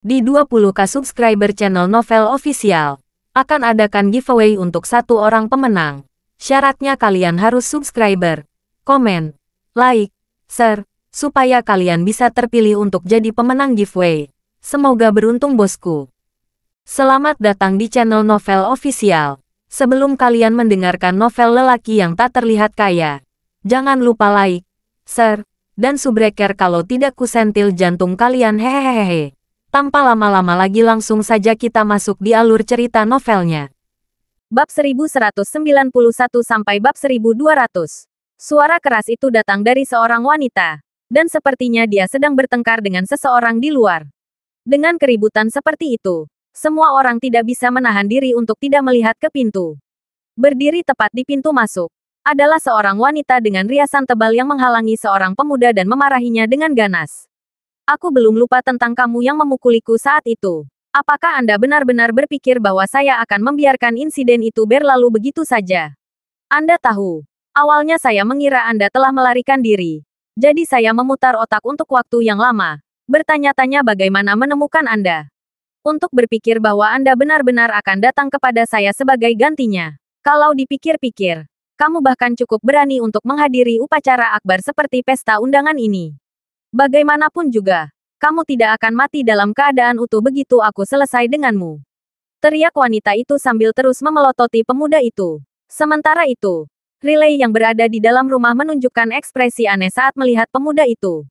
Di 20K subscriber channel Novel Official, akan adakan giveaway untuk satu orang pemenang. Syaratnya kalian harus subscriber, komen, like, share, supaya kalian bisa terpilih untuk jadi pemenang giveaway. Semoga beruntung bosku. Selamat datang di channel Novel Official. Sebelum kalian mendengarkan novel lelaki yang tak terlihat kaya, jangan lupa like, share, dan subbreaker kalau tidak kusentil jantung kalian hehehehe. Tanpa lama-lama lagi langsung saja kita masuk di alur cerita novelnya. Bab 1191 sampai bab 1200. Suara keras itu datang dari seorang wanita, dan sepertinya dia sedang bertengkar dengan seseorang di luar. Dengan keributan seperti itu, semua orang tidak bisa menahan diri untuk tidak melihat ke pintu. Berdiri tepat di pintu masuk adalah seorang wanita dengan riasan tebal yang menghalangi seorang pemuda dan memarahinya dengan ganas. Aku belum lupa tentang kamu yang memukuliku saat itu. Apakah Anda benar-benar berpikir bahwa saya akan membiarkan insiden itu berlalu begitu saja? Anda tahu, awalnya saya mengira Anda telah melarikan diri. Jadi saya memutar otak untuk waktu yang lama, bertanya-tanya bagaimana menemukan Anda. Untuk berpikir bahwa Anda benar-benar akan datang kepada saya sebagai gantinya. Kalau dipikir-pikir, kamu bahkan cukup berani untuk menghadiri upacara akbar seperti pesta undangan ini. Bagaimanapun juga, kamu tidak akan mati dalam keadaan utuh begitu aku selesai denganmu. Teriak wanita itu sambil terus memelototi pemuda itu. Sementara itu, Riley yang berada di dalam rumah menunjukkan ekspresi aneh saat melihat pemuda itu.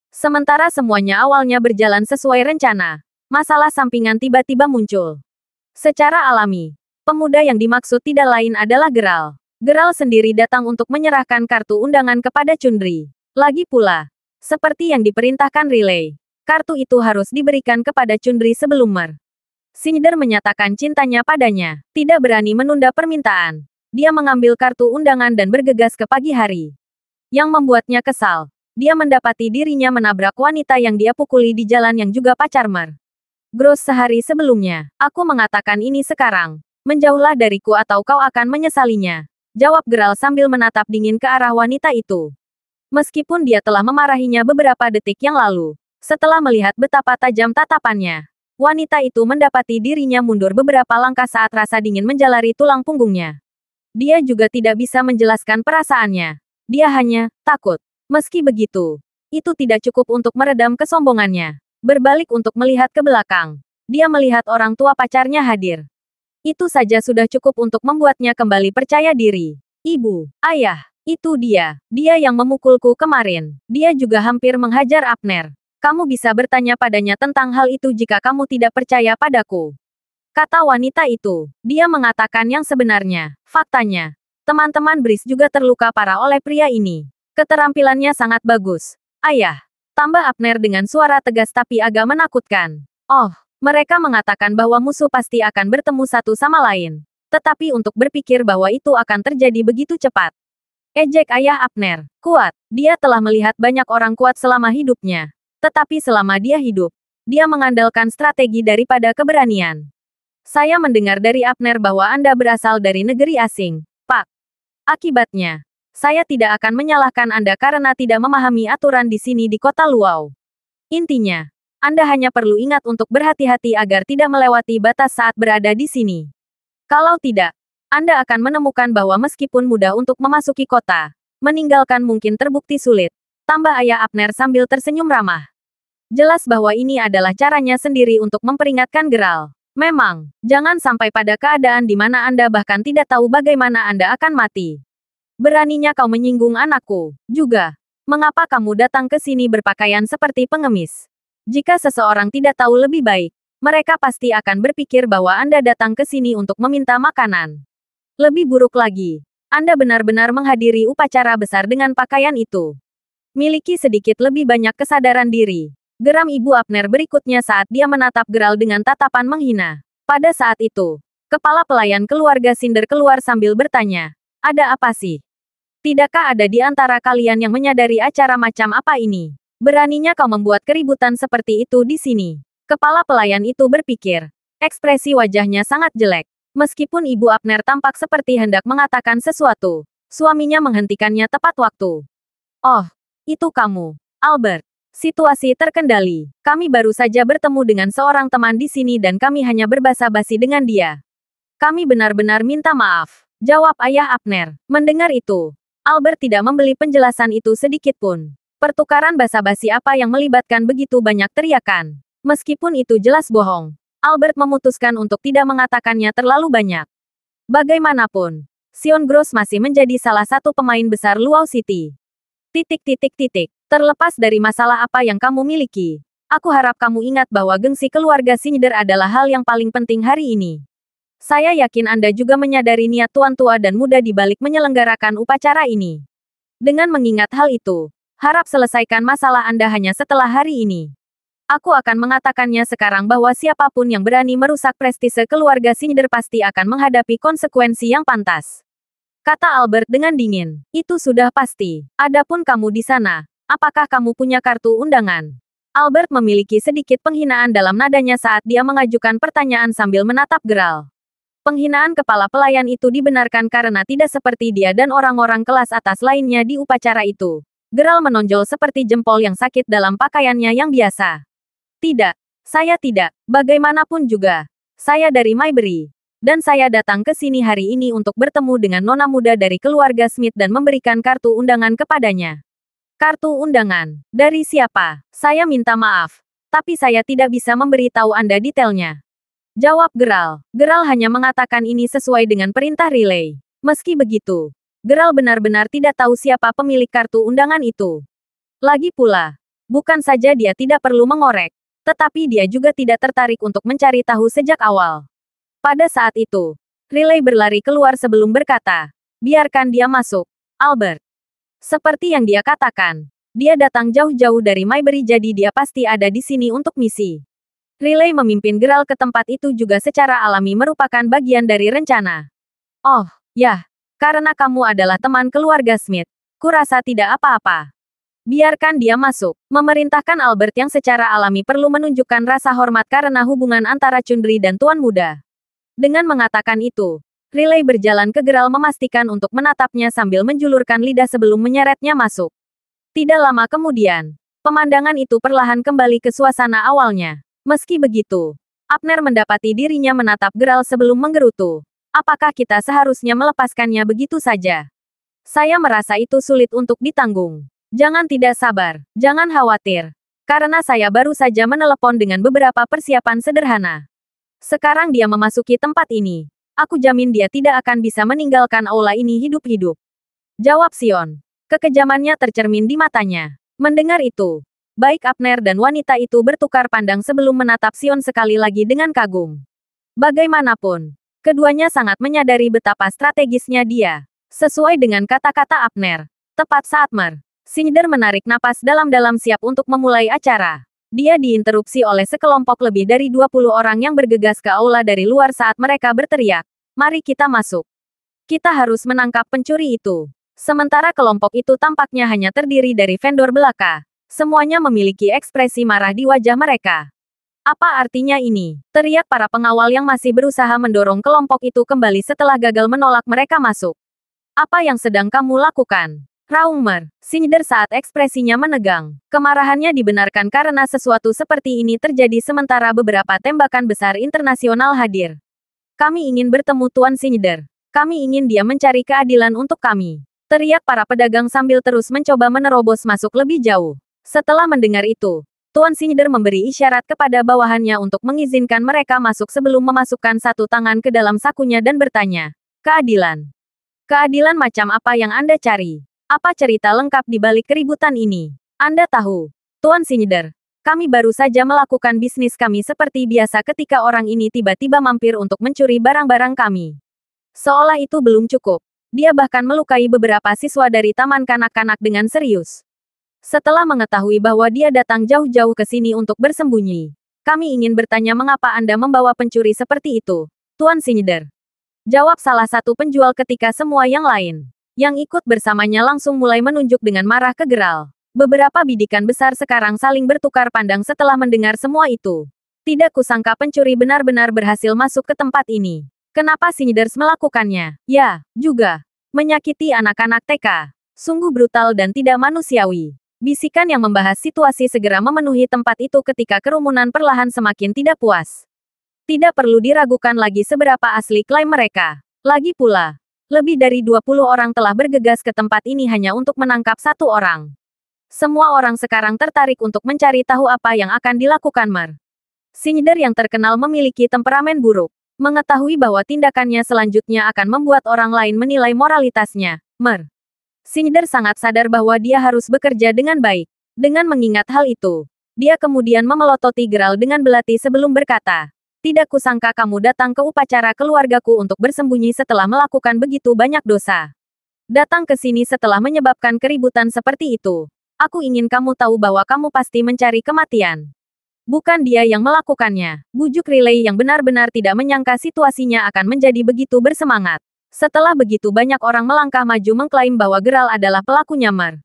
Sementara semuanya awalnya berjalan sesuai rencana, masalah sampingan tiba-tiba muncul. Secara alami, pemuda yang dimaksud tidak lain adalah Geral. Geral sendiri datang untuk menyerahkan kartu undangan kepada Chundri. Lagi pula, seperti yang diperintahkan Riley, kartu itu harus diberikan kepada Chundri sebelum Cinder menyatakan cintanya padanya, tidak berani menunda permintaan. Dia mengambil kartu undangan dan bergegas ke pagi hari. Yang membuatnya kesal, dia mendapati dirinya menabrak wanita yang dia pukuli di jalan yang juga pacar Gross sehari sebelumnya. Aku mengatakan ini sekarang. Menjauhlah dariku atau kau akan menyesalinya. Jawab Geral sambil menatap dingin ke arah wanita itu. Meskipun dia telah memarahinya beberapa detik yang lalu, setelah melihat betapa tajam tatapannya, wanita itu mendapati dirinya mundur beberapa langkah saat rasa dingin menjalari tulang punggungnya. Dia juga tidak bisa menjelaskan perasaannya. Dia hanya takut. Meski begitu, itu tidak cukup untuk meredam kesombongannya. Berbalik untuk melihat ke belakang, dia melihat orang tua pacarnya hadir. Itu saja sudah cukup untuk membuatnya kembali percaya diri. Ibu, ayah. Itu dia yang memukulku kemarin. Dia juga hampir menghajar Abner. Kamu bisa bertanya padanya tentang hal itu jika kamu tidak percaya padaku. Kata wanita itu. Dia mengatakan yang sebenarnya. Faktanya, teman-teman Brice juga terluka parah oleh pria ini. Keterampilannya sangat bagus. Ayah, tambah Abner dengan suara tegas tapi agak menakutkan. Oh, mereka mengatakan bahwa musuh pasti akan bertemu satu sama lain. Tetapi untuk berpikir bahwa itu akan terjadi begitu cepat. Ejek ayah Abner. Kuat. Dia telah melihat banyak orang kuat selama hidupnya. Tetapi selama dia hidup, dia mengandalkan strategi daripada keberanian. Saya mendengar dari Abner bahwa Anda berasal dari negeri asing, Pak. Akibatnya, saya tidak akan menyalahkan Anda karena tidak memahami aturan di sini di kota Luau. Intinya, Anda hanya perlu ingat untuk berhati-hati agar tidak melewati batas saat berada di sini. Kalau tidak, Anda akan menemukan bahwa meskipun mudah untuk memasuki kota, meninggalkan mungkin terbukti sulit. Tambah ayah Abner sambil tersenyum ramah. Jelas bahwa ini adalah caranya sendiri untuk memperingatkan Geral. Memang, jangan sampai pada keadaan di mana Anda bahkan tidak tahu bagaimana Anda akan mati. Beraninya kau menyinggung anakku. Juga, mengapa kamu datang ke sini berpakaian seperti pengemis? Jika seseorang tidak tahu lebih baik, mereka pasti akan berpikir bahwa Anda datang ke sini untuk meminta makanan. Lebih buruk lagi, Anda benar-benar menghadiri upacara besar dengan pakaian itu. Miliki sedikit lebih banyak kesadaran diri. Geram Ibu Abner berikutnya saat dia menatap Geral dengan tatapan menghina. Pada saat itu, kepala pelayan keluarga Cinder keluar sambil bertanya, ada apa sih? Tidakkah ada di antara kalian yang menyadari acara macam apa ini? Beraninya kau membuat keributan seperti itu di sini. Kepala pelayan itu berpikir. Ekspresi wajahnya sangat jelek. Meskipun Ibu Abner tampak seperti hendak mengatakan sesuatu, suaminya menghentikannya tepat waktu. Oh, itu kamu, Albert. Situasi terkendali. Kami baru saja bertemu dengan seorang teman di sini dan kami hanya berbasa-basi dengan dia. Kami benar-benar minta maaf, jawab ayah Abner. Mendengar itu, Albert tidak membeli penjelasan itu sedikit pun. Pertukaran basa-basi apa yang melibatkan begitu banyak teriakan. Meskipun itu jelas bohong, Albert memutuskan untuk tidak mengatakannya terlalu banyak. Bagaimanapun, Sion Gross masih menjadi salah satu pemain besar Luau City. Terlepas dari masalah apa yang kamu miliki, aku harap kamu ingat bahwa gengsi keluarga Schneider adalah hal yang paling penting hari ini. Saya yakin Anda juga menyadari niat tuan tua dan muda di balik menyelenggarakan upacara ini. Dengan mengingat hal itu, harap selesaikan masalah Anda hanya setelah hari ini. Aku akan mengatakannya sekarang bahwa siapapun yang berani merusak prestise keluarga Schneider pasti akan menghadapi konsekuensi yang pantas. Kata Albert dengan dingin. Itu sudah pasti. Adapun kamu di sana, apakah kamu punya kartu undangan? Albert memiliki sedikit penghinaan dalam nadanya saat dia mengajukan pertanyaan sambil menatap Geralt. Penghinaan kepala pelayan itu dibenarkan karena tidak seperti dia dan orang-orang kelas atas lainnya di upacara itu. Geralt menonjol seperti jempol yang sakit dalam pakaiannya yang biasa. Tidak, saya tidak. Bagaimanapun juga, saya dari Maybury. Dan saya datang ke sini hari ini untuk bertemu dengan nona muda dari keluarga Smith dan memberikan kartu undangan kepadanya. Kartu undangan? Dari siapa? Saya minta maaf, tapi saya tidak bisa memberitahu Anda detailnya. Jawab Geralt. Geralt hanya mengatakan ini sesuai dengan perintah Riley. Meski begitu, Geralt benar-benar tidak tahu siapa pemilik kartu undangan itu. Lagi pula, bukan saja dia tidak perlu mengorek, tetapi dia juga tidak tertarik untuk mencari tahu sejak awal. Pada saat itu, Riley berlari keluar sebelum berkata, biarkan dia masuk, Albert. Seperti yang dia katakan, dia datang jauh-jauh dari Maybury jadi dia pasti ada di sini untuk misi. Riley memimpin Geralt ke tempat itu juga secara alami merupakan bagian dari rencana. Oh, ya, karena kamu adalah teman keluarga Smith, kurasa tidak apa-apa. Biarkan dia masuk, memerintahkan Albert yang secara alami perlu menunjukkan rasa hormat karena hubungan antara Cundri dan Tuan Muda. Dengan mengatakan itu, Riley berjalan ke Geralt memastikan untuk menatapnya sambil menjulurkan lidah sebelum menyeretnya masuk. Tidak lama kemudian, pemandangan itu perlahan kembali ke suasana awalnya. Meski begitu, Abner mendapati dirinya menatap Geralt sebelum menggerutu. Apakah kita seharusnya melepaskannya begitu saja? Saya merasa itu sulit untuk ditanggung. Jangan tidak sabar, jangan khawatir. Karena saya baru saja menelepon dengan beberapa persiapan sederhana. Sekarang dia memasuki tempat ini. Aku jamin dia tidak akan bisa meninggalkan aula ini hidup-hidup. Jawab Sion. Kekejamannya tercermin di matanya. Mendengar itu, baik Abner dan wanita itu bertukar pandang sebelum menatap Sion sekali lagi dengan kagum. Bagaimanapun, keduanya sangat menyadari betapa strategisnya dia. Sesuai dengan kata-kata Abner, tepat saat Schneider menarik napas dalam-dalam siap untuk memulai acara. Dia diinterupsi oleh sekelompok lebih dari 20 orang yang bergegas ke aula dari luar saat mereka berteriak, "Mari kita masuk. Kita harus menangkap pencuri itu." Sementara kelompok itu tampaknya hanya terdiri dari vendor belaka. Semuanya memiliki ekspresi marah di wajah mereka. Apa artinya ini? Teriak para pengawal yang masih berusaha mendorong kelompok itu kembali setelah gagal menolak mereka masuk. Apa yang sedang kamu lakukan? Raung Schneider saat ekspresinya menegang. Kemarahannya dibenarkan karena sesuatu seperti ini terjadi sementara beberapa tembakan besar internasional hadir. Kami ingin bertemu Tuan Schneider. Kami ingin dia mencari keadilan untuk kami. Teriak para pedagang sambil terus mencoba menerobos masuk lebih jauh. Setelah mendengar itu, Tuan Schneider memberi isyarat kepada bawahannya untuk mengizinkan mereka masuk sebelum memasukkan satu tangan ke dalam sakunya dan bertanya, "Keadilan? Keadilan macam apa yang Anda cari? Apa cerita lengkap di balik keributan ini? Anda tahu, Tuan Schneider, kami baru saja melakukan bisnis kami seperti biasa ketika orang ini tiba-tiba mampir untuk mencuri barang-barang kami. Seolah itu belum cukup, dia bahkan melukai beberapa siswa dari taman kanak-kanak dengan serius. Setelah mengetahui bahwa dia datang jauh-jauh ke sini untuk bersembunyi, kami ingin bertanya mengapa Anda membawa pencuri seperti itu, Tuan Schneider." Jawab salah satu penjual ketika semua yang lain yang ikut bersamanya langsung mulai menunjuk dengan marah ke Geralt. Beberapa bidikan besar sekarang saling bertukar pandang setelah mendengar semua itu. Tidak kusangka pencuri benar-benar berhasil masuk ke tempat ini. Kenapa Schneider melakukannya? Ya, juga menyakiti anak-anak TK. Sungguh brutal dan tidak manusiawi. Bisikan yang membahas situasi segera memenuhi tempat itu ketika kerumunan perlahan semakin tidak puas. Tidak perlu diragukan lagi seberapa asli klaim mereka. Lagi pula, lebih dari 20 orang telah bergegas ke tempat ini hanya untuk menangkap satu orang. Semua orang sekarang tertarik untuk mencari tahu apa yang akan dilakukan Mer. Sinjder yang terkenal memiliki temperamen buruk. Mengetahui bahwa tindakannya selanjutnya akan membuat orang lain menilai moralitasnya, Mer. Sinjder sangat sadar bahwa dia harus bekerja dengan baik. Dengan mengingat hal itu, dia kemudian memelototi Geralt dengan belati sebelum berkata, "Tidak kusangka kamu datang ke upacara keluargaku untuk bersembunyi setelah melakukan begitu banyak dosa. Datang ke sini setelah menyebabkan keributan seperti itu. Aku ingin kamu tahu bahwa kamu pasti mencari kematian. Bukan dia yang melakukannya." Bujuk Riley yang benar-benar tidak menyangka situasinya akan menjadi begitu bersemangat. Setelah begitu banyak orang melangkah maju mengklaim bahwa Geralt adalah pelakunya Mer.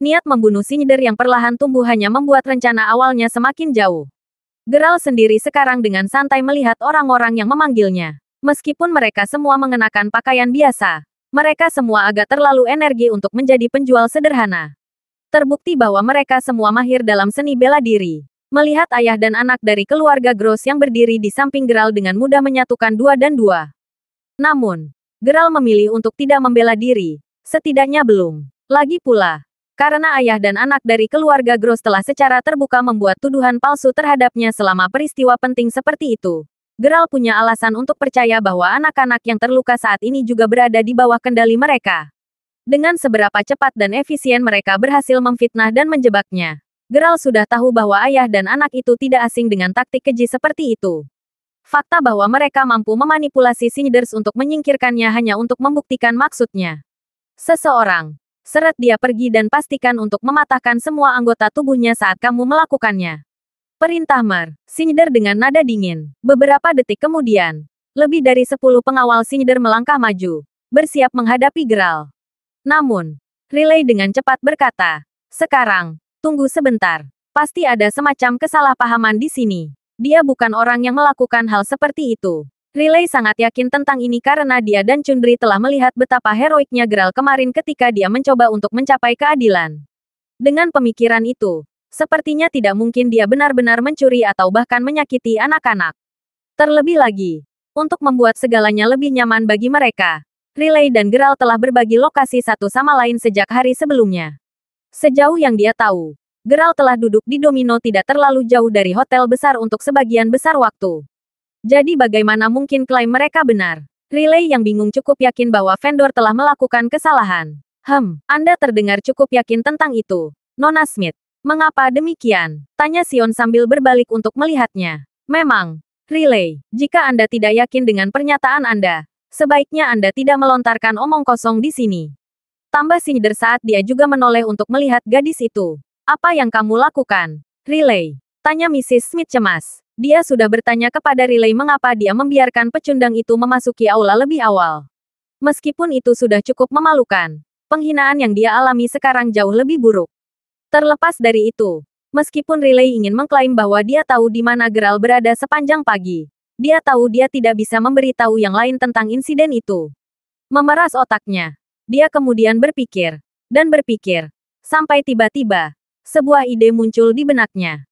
Niat membunuh Sinjder yang perlahan tumbuh hanya membuat rencana awalnya semakin jauh. Geralt sendiri sekarang dengan santai melihat orang-orang yang memanggilnya. Meskipun mereka semua mengenakan pakaian biasa, mereka semua agak terlalu energi untuk menjadi penjual sederhana. Terbukti bahwa mereka semua mahir dalam seni bela diri. Melihat ayah dan anak dari keluarga Gross yang berdiri di samping Geralt dengan mudah menyatukan 2 dan 2. Namun, Geralt memilih untuk tidak membela diri. Setidaknya belum. Lagi pula, karena ayah dan anak dari keluarga Gross telah secara terbuka membuat tuduhan palsu terhadapnya selama peristiwa penting seperti itu. Geralt punya alasan untuk percaya bahwa anak-anak yang terluka saat ini juga berada di bawah kendali mereka. Dengan seberapa cepat dan efisien mereka berhasil memfitnah dan menjebaknya, Geralt sudah tahu bahwa ayah dan anak itu tidak asing dengan taktik keji seperti itu. Fakta bahwa mereka mampu memanipulasi Sinjder untuk menyingkirkannya hanya untuk membuktikan maksudnya. Seseorang, seret dia pergi dan pastikan untuk mematahkan semua anggota tubuhnya saat kamu melakukannya. Perintah Mer. Sinjder dengan nada dingin. Beberapa detik kemudian, lebih dari 10 pengawal Sinjder melangkah maju, bersiap menghadapi Geralt. Namun, Riley dengan cepat berkata, "Sekarang, tunggu sebentar. Pasti ada semacam kesalahpahaman di sini. Dia bukan orang yang melakukan hal seperti itu." Riley sangat yakin tentang ini karena dia dan Chundry telah melihat betapa heroiknya Geralt kemarin ketika dia mencoba untuk mencapai keadilan. Dengan pemikiran itu, sepertinya tidak mungkin dia benar-benar mencuri atau bahkan menyakiti anak-anak. Terlebih lagi, untuk membuat segalanya lebih nyaman bagi mereka, Riley dan Geralt telah berbagi lokasi satu sama lain sejak hari sebelumnya. Sejauh yang dia tahu, Geralt telah duduk di Domino tidak terlalu jauh dari hotel besar untuk sebagian besar waktu. Jadi bagaimana mungkin klaim mereka benar? Riley yang bingung cukup yakin bahwa vendor telah melakukan kesalahan. Anda terdengar cukup yakin tentang itu, Nona Smith. Mengapa demikian? Tanya Sion sambil berbalik untuk melihatnya. Memang, Riley, jika Anda tidak yakin dengan pernyataan Anda, sebaiknya Anda tidak melontarkan omong kosong di sini. Tambah Sinjder saat dia juga menoleh untuk melihat gadis itu. "Apa yang kamu lakukan, Riley?" tanya Mrs. Smith cemas. Dia sudah bertanya kepada Riley mengapa dia membiarkan pecundang itu memasuki aula lebih awal. Meskipun itu sudah cukup memalukan, penghinaan yang dia alami sekarang jauh lebih buruk. Terlepas dari itu, meskipun Riley ingin mengklaim bahwa dia tahu di mana Geralt berada sepanjang pagi, dia tahu dia tidak bisa memberitahu yang lain tentang insiden itu. Memeras otaknya, dia kemudian berpikir, dan berpikir, sampai tiba-tiba, sebuah ide muncul di benaknya.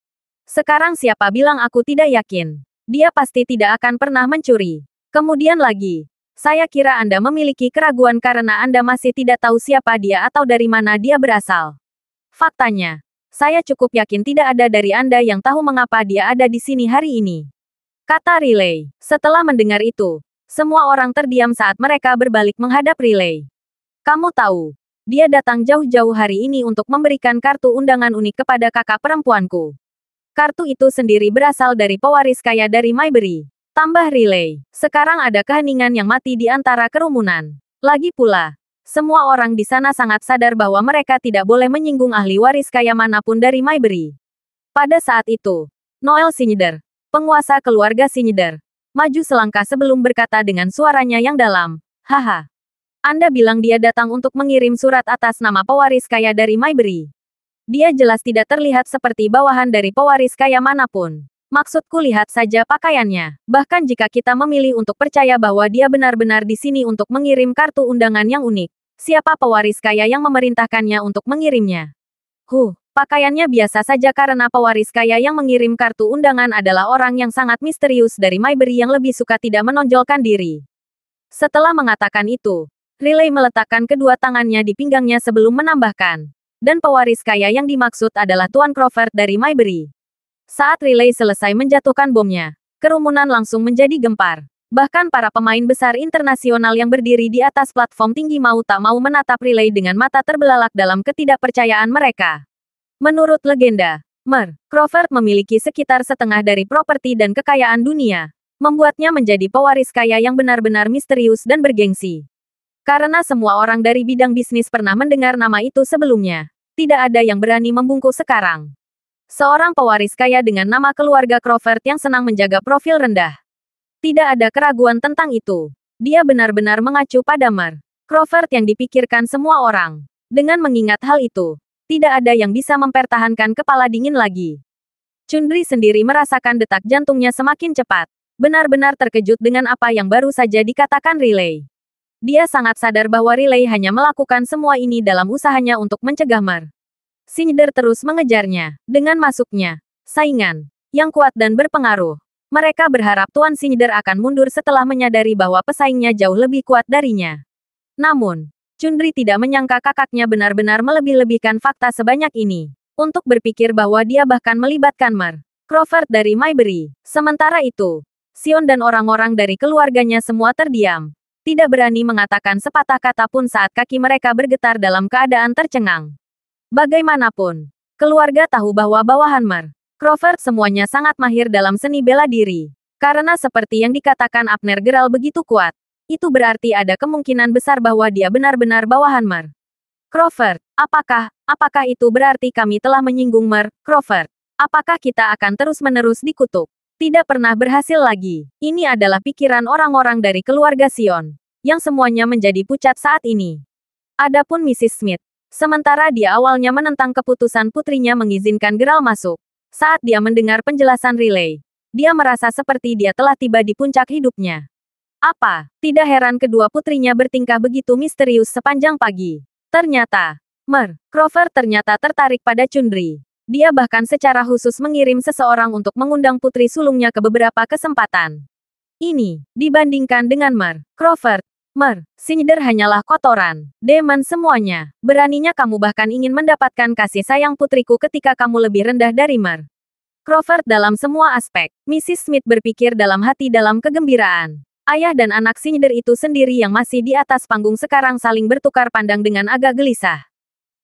Sekarang siapa bilang aku tidak yakin? Dia pasti tidak akan pernah mencuri. Kemudian lagi, saya kira Anda memiliki keraguan karena Anda masih tidak tahu siapa dia atau dari mana dia berasal. Faktanya, saya cukup yakin tidak ada dari Anda yang tahu mengapa dia ada di sini hari ini. Kata Riley. Setelah mendengar itu, semua orang terdiam saat mereka berbalik menghadap Riley. Kamu tahu, dia datang jauh-jauh hari ini untuk memberikan kartu undangan unik kepada kakak perempuanku. Kartu itu sendiri berasal dari pewaris kaya dari Maybury. Tambah Riley. Sekarang ada keheningan yang mati di antara kerumunan. Lagi pula, semua orang di sana sangat sadar bahwa mereka tidak boleh menyinggung ahli waris kaya manapun dari Maybury. Pada saat itu, Noel Sinjder, penguasa keluarga Sinjder, maju selangkah sebelum berkata dengan suaranya yang dalam, "Haha. Anda bilang dia datang untuk mengirim surat atas nama pewaris kaya dari Maybury. Dia jelas tidak terlihat seperti bawahan dari pewaris kaya manapun. Maksudku lihat saja pakaiannya. Bahkan jika kita memilih untuk percaya bahwa dia benar-benar di sini untuk mengirim kartu undangan yang unik, siapa pewaris kaya yang memerintahkannya untuk mengirimnya?" Pakaiannya biasa saja karena pewaris kaya yang mengirim kartu undangan adalah orang yang sangat misterius dari Mayberry yang lebih suka tidak menonjolkan diri. Setelah mengatakan itu, Riley meletakkan kedua tangannya di pinggangnya sebelum menambahkan. Dan pewaris kaya yang dimaksud adalah Tuan Crawford dari Mayberry. Saat Riley selesai menjatuhkan bomnya, kerumunan langsung menjadi gempar. Bahkan para pemain besar internasional yang berdiri di atas platform tinggi mau tak mau menatap Riley dengan mata terbelalak dalam ketidakpercayaan mereka. Menurut legenda, Crawford memiliki sekitar setengah dari properti dan kekayaan dunia, membuatnya menjadi pewaris kaya yang benar-benar misterius dan bergengsi. Karena semua orang dari bidang bisnis pernah mendengar nama itu sebelumnya, tidak ada yang berani membungkuk sekarang. Seorang pewaris kaya dengan nama keluarga Crawford yang senang menjaga profil rendah. Tidak ada keraguan tentang itu. Dia benar-benar mengacu pada Crawford yang dipikirkan semua orang. Dengan mengingat hal itu, tidak ada yang bisa mempertahankan kepala dingin lagi. Chundri sendiri merasakan detak jantungnya semakin cepat. Benar-benar terkejut dengan apa yang baru saja dikatakan Riley. Dia sangat sadar bahwa Riley hanya melakukan semua ini dalam usahanya untuk mencegah Snyder terus mengejarnya. Dengan masuknya, saingan yang kuat dan berpengaruh. Mereka berharap Tuan Snyder akan mundur setelah menyadari bahwa pesaingnya jauh lebih kuat darinya. Namun, Chundri tidak menyangka kakaknya benar-benar melebih-lebihkan fakta sebanyak ini. Untuk berpikir bahwa dia bahkan melibatkan Crawford dari Mayberry. Sementara itu, Sion dan orang-orang dari keluarganya semua terdiam. Tidak berani mengatakan sepatah kata pun saat kaki mereka bergetar dalam keadaan tercengang. Bagaimanapun, keluarga tahu bahwa bawahan Crawford semuanya sangat mahir dalam seni bela diri. Karena seperti yang dikatakan Abner Geral begitu kuat. Itu berarti ada kemungkinan besar bahwa dia benar-benar bawahan Crawford. Apakah itu berarti kami telah menyinggung Crawford? Apakah kita akan terus-menerus dikutuk? Tidak pernah berhasil lagi. Ini adalah pikiran orang-orang dari keluarga Sion, yang semuanya menjadi pucat saat ini. Adapun Mrs. Smith, sementara dia awalnya menentang keputusan putrinya mengizinkan Geral masuk. Saat dia mendengar penjelasan Riley, dia merasa seperti dia telah tiba di puncak hidupnya. Tidak heran kedua putrinya bertingkah begitu misterius sepanjang pagi. Ternyata, Crawford ternyata tertarik pada Chundri. Dia bahkan secara khusus mengirim seseorang untuk mengundang putri sulungnya ke beberapa kesempatan. Ini, dibandingkan dengan Crawford, Snyder hanyalah kotoran. Demon semuanya. Beraninya kamu bahkan ingin mendapatkan kasih sayang putriku ketika kamu lebih rendah dari Crawford dalam semua aspek. Mrs. Smith berpikir dalam hati dalam kegembiraan. Ayah dan anak Snyder itu sendiri yang masih di atas panggung sekarang saling bertukar pandang dengan agak gelisah.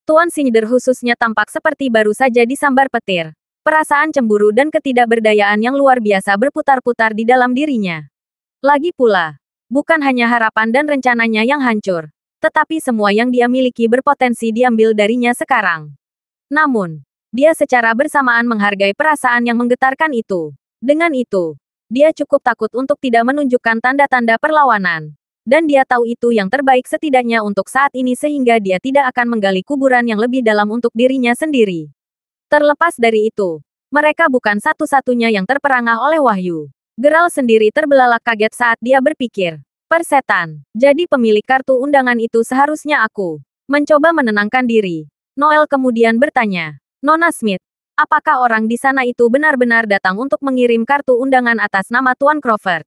Tuan Snyder khususnya tampak seperti baru saja disambar petir. Perasaan cemburu dan ketidakberdayaan yang luar biasa berputar-putar di dalam dirinya. Lagi pula, bukan hanya harapan dan rencananya yang hancur, tetapi semua yang dia miliki berpotensi diambil darinya sekarang. Namun, dia secara bersamaan menghargai perasaan yang menggetarkan itu. Dengan itu, dia cukup takut untuk tidak menunjukkan tanda-tanda perlawanan. Dan dia tahu itu yang terbaik setidaknya untuk saat ini sehingga dia tidak akan menggali kuburan yang lebih dalam untuk dirinya sendiri. Terlepas dari itu, mereka bukan satu-satunya yang terperangah oleh wahyu. Geral sendiri terbelalak kaget saat dia berpikir. Persetan, jadi pemilik kartu undangan itu seharusnya aku. Mencoba menenangkan diri. Noel kemudian bertanya, Nona Smith, apakah orang di sana itu benar-benar datang untuk mengirim kartu undangan atas nama Tuan Crawford?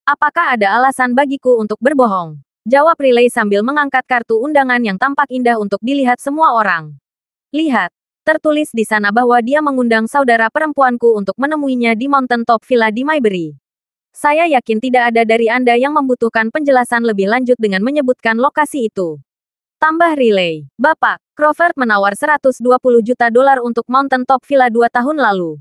Apakah ada alasan bagiku untuk berbohong? Jawab Riley sambil mengangkat kartu undangan yang tampak indah untuk dilihat semua orang. Lihat, tertulis di sana bahwa dia mengundang saudara perempuanku untuk menemuinya di Mountain Top Villa di Mayberry. Saya yakin tidak ada dari Anda yang membutuhkan penjelasan lebih lanjut dengan menyebutkan lokasi itu. Tambah Riley, Bapak, Crawford menawar 120 juta dolar untuk Mountain Top Villa 2 tahun lalu.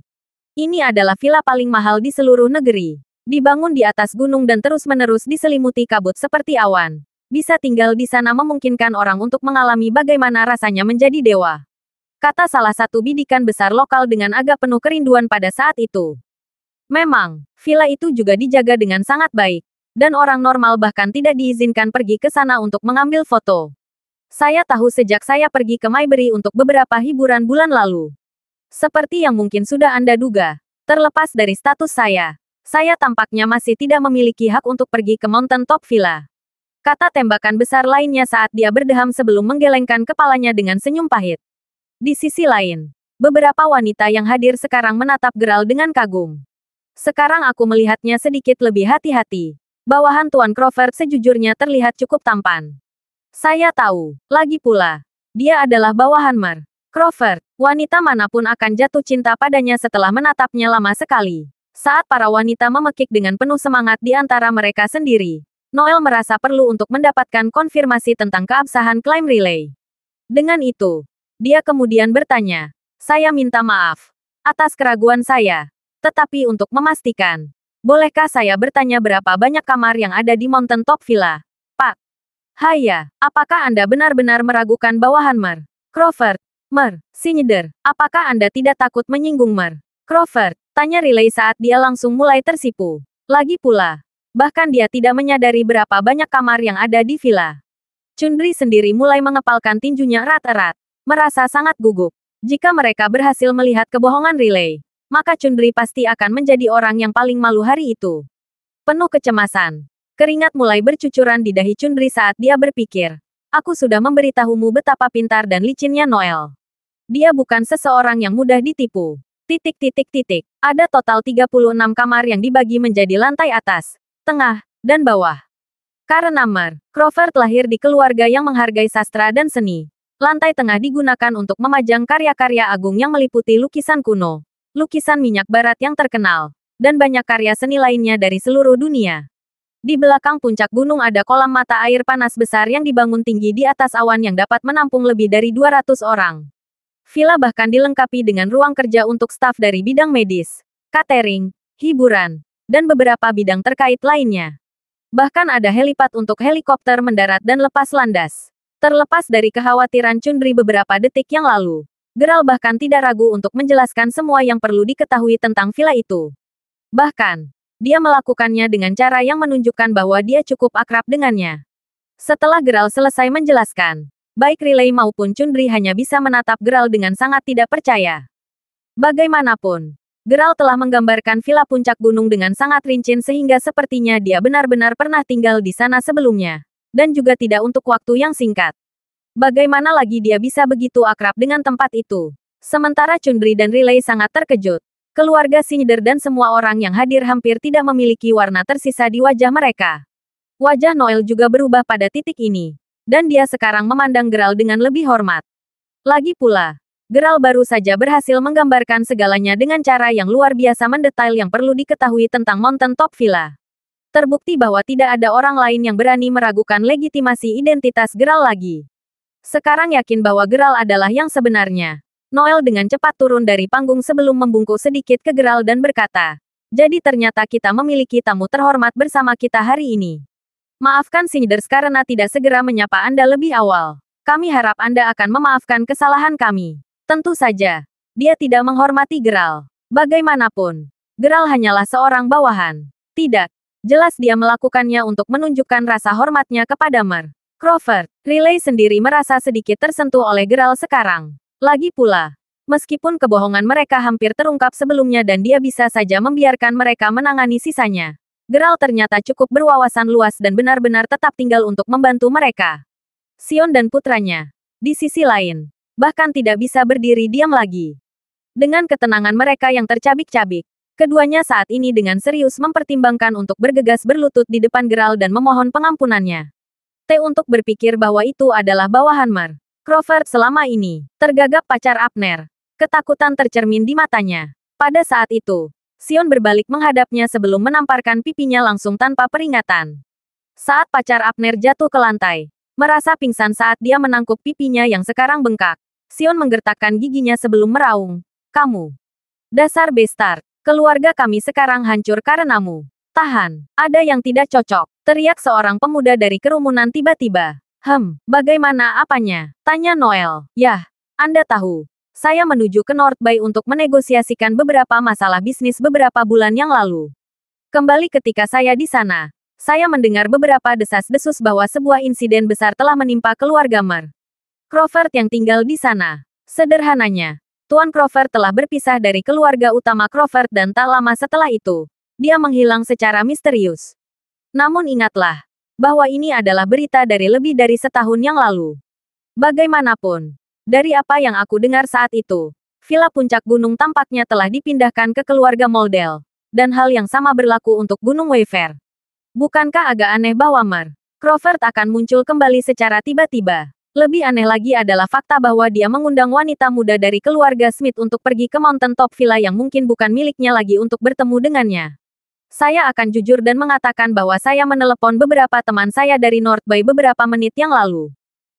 Ini adalah villa paling mahal di seluruh negeri. Dibangun di atas gunung dan terus-menerus diselimuti kabut seperti awan. Bisa tinggal di sana memungkinkan orang untuk mengalami bagaimana rasanya menjadi dewa. Kata salah satu bidikan besar lokal dengan agak penuh kerinduan pada saat itu. Memang, villa itu juga dijaga dengan sangat baik. Dan orang normal bahkan tidak diizinkan pergi ke sana untuk mengambil foto. Saya tahu sejak saya pergi ke Mayberry untuk beberapa hiburan bulan lalu. Seperti yang mungkin sudah Anda duga, terlepas dari status saya tampaknya masih tidak memiliki hak untuk pergi ke Mountain Top Villa. Kata tembakan besar lainnya saat dia berdeham sebelum menggelengkan kepalanya dengan senyum pahit. Di sisi lain, Beberapa wanita yang hadir sekarang menatap Gerald dengan kagum. Sekarang aku melihatnya sedikit lebih hati-hati. Bawahan Tuan Crawford sejujurnya terlihat cukup tampan. Saya tahu, lagi pula, dia adalah bawahan Mer. Crawford, wanita manapun akan jatuh cinta padanya setelah menatapnya lama sekali. Saat para wanita memekik dengan penuh semangat di antara mereka sendiri, Noel merasa perlu untuk mendapatkan konfirmasi tentang keabsahan klaim relay. Dengan itu, dia kemudian bertanya, "Saya minta maaf atas keraguan saya. Tetapi untuk memastikan, bolehkah saya bertanya berapa banyak kamar yang ada di Mountain Top Villa, Pak?" "Haya, apakah Anda benar-benar meragukan bawahan Mer? Crawford, Mer, Schneider, apakah Anda tidak takut menyinggung Mer? Crawford," tanya Riley saat dia langsung mulai tersipu. Lagi pula, bahkan dia tidak menyadari berapa banyak kamar yang ada di villa. Chundri sendiri mulai mengepalkan tinjunya erat-erat, merasa sangat gugup. Jika mereka berhasil melihat kebohongan Riley, maka Chundri pasti akan menjadi orang yang paling malu hari itu. Penuh kecemasan, keringat mulai bercucuran di dahi Chundri saat dia berpikir, "Aku sudah memberitahumu betapa pintar dan licinnya Noel. Dia bukan seseorang yang mudah ditipu." Ada total 36 kamar yang dibagi menjadi lantai atas, tengah, dan bawah. Karena Mer Crawford lahir di keluarga yang menghargai sastra dan seni, lantai tengah digunakan untuk memajang karya-karya agung yang meliputi lukisan kuno, lukisan minyak barat yang terkenal, dan banyak karya seni lainnya dari seluruh dunia. Di belakang puncak gunung ada kolam mata air panas besar yang dibangun tinggi di atas awan yang dapat menampung lebih dari 200 orang. Villa bahkan dilengkapi dengan ruang kerja untuk staf dari bidang medis, catering, hiburan, dan beberapa bidang terkait lainnya. Bahkan ada helipad untuk helikopter mendarat dan lepas landas. Terlepas dari kekhawatiran Chundri beberapa detik yang lalu, Gerald bahkan tidak ragu untuk menjelaskan semua yang perlu diketahui tentang villa itu. Bahkan, dia melakukannya dengan cara yang menunjukkan bahwa dia cukup akrab dengannya. Setelah Gerald selesai menjelaskan, baik Riley maupun Chundri hanya bisa menatap Gerald dengan sangat tidak percaya. Bagaimanapun, Gerald telah menggambarkan villa puncak gunung dengan sangat rinci sehingga sepertinya dia benar-benar pernah tinggal di sana sebelumnya. Dan juga tidak untuk waktu yang singkat. Bagaimana lagi dia bisa begitu akrab dengan tempat itu? Sementara Chundri dan Riley sangat terkejut. Keluarga Schneider dan semua orang yang hadir hampir tidak memiliki warna tersisa di wajah mereka. Wajah Noel juga berubah pada titik ini. Dan dia sekarang memandang Gerald dengan lebih hormat. Lagi pula, Gerald baru saja berhasil menggambarkan segalanya dengan cara yang luar biasa mendetail yang perlu diketahui tentang Mountain Top Villa. Terbukti bahwa tidak ada orang lain yang berani meragukan legitimasi identitas Gerald lagi. Sekarang yakin bahwa Gerald adalah yang sebenarnya. Noel dengan cepat turun dari panggung sebelum membungkuk sedikit ke Gerald dan berkata, "Jadi ternyata kita memiliki tamu terhormat bersama kita hari ini. Maafkan Schneider karena tidak segera menyapa Anda lebih awal. Kami harap Anda akan memaafkan kesalahan kami." Tentu saja, dia tidak menghormati Gerald. Bagaimanapun, Gerald hanyalah seorang bawahan. Tidak. Jelas dia melakukannya untuk menunjukkan rasa hormatnya kepada Mer Crawford. Riley sendiri merasa sedikit tersentuh oleh Gerald sekarang. Lagi pula, meskipun kebohongan mereka hampir terungkap sebelumnya dan dia bisa saja membiarkan mereka menangani sisanya, Gerald ternyata cukup berwawasan luas dan benar-benar tetap tinggal untuk membantu mereka. Sion dan putranya, di sisi lain, bahkan tidak bisa berdiri diam lagi. Dengan ketenangan mereka yang tercabik-cabik, keduanya saat ini dengan serius mempertimbangkan untuk bergegas berlutut di depan Gerald dan memohon pengampunannya. Untuk berpikir bahwa itu adalah bawahan Mer Crawford selama ini, tergagap pacar Abner. Ketakutan tercermin di matanya. Pada saat itu, Sion berbalik menghadapnya sebelum menamparkan pipinya langsung tanpa peringatan. Saat pacar Abner jatuh ke lantai, merasa pingsan saat dia menangkup pipinya yang sekarang bengkak, Sion menggertakkan giginya sebelum meraung, "Kamu, dasar bastard, keluarga kami sekarang hancur karenamu." "Tahan, ada yang tidak cocok," teriak seorang pemuda dari kerumunan tiba-tiba. Bagaimana apanya?" tanya Noel. "Yah, Anda tahu. Saya menuju ke North Bay untuk menegosiasikan beberapa masalah bisnis beberapa bulan yang lalu. Kembali ketika saya di sana, saya mendengar beberapa desas-desus bahwa sebuah insiden besar telah menimpa keluarga Mer Crawford yang tinggal di sana. Sederhananya, Tuan Crawford telah berpisah dari keluarga utama Crawford dan tak lama setelah itu, dia menghilang secara misterius. Namun ingatlah, bahwa ini adalah berita dari lebih dari setahun yang lalu. Bagaimanapun, dari apa yang aku dengar saat itu, Villa Puncak Gunung tampaknya telah dipindahkan ke keluarga Moldel. Dan hal yang sama berlaku untuk Gunung Wayfair. Bukankah agak aneh bahwa Mer Crawford akan muncul kembali secara tiba-tiba? Lebih aneh lagi adalah fakta bahwa dia mengundang wanita muda dari keluarga Smith untuk pergi ke Mountain Top Villa yang mungkin bukan miliknya lagi untuk bertemu dengannya. Saya akan jujur dan mengatakan bahwa saya menelepon beberapa teman saya dari North Bay beberapa menit yang lalu.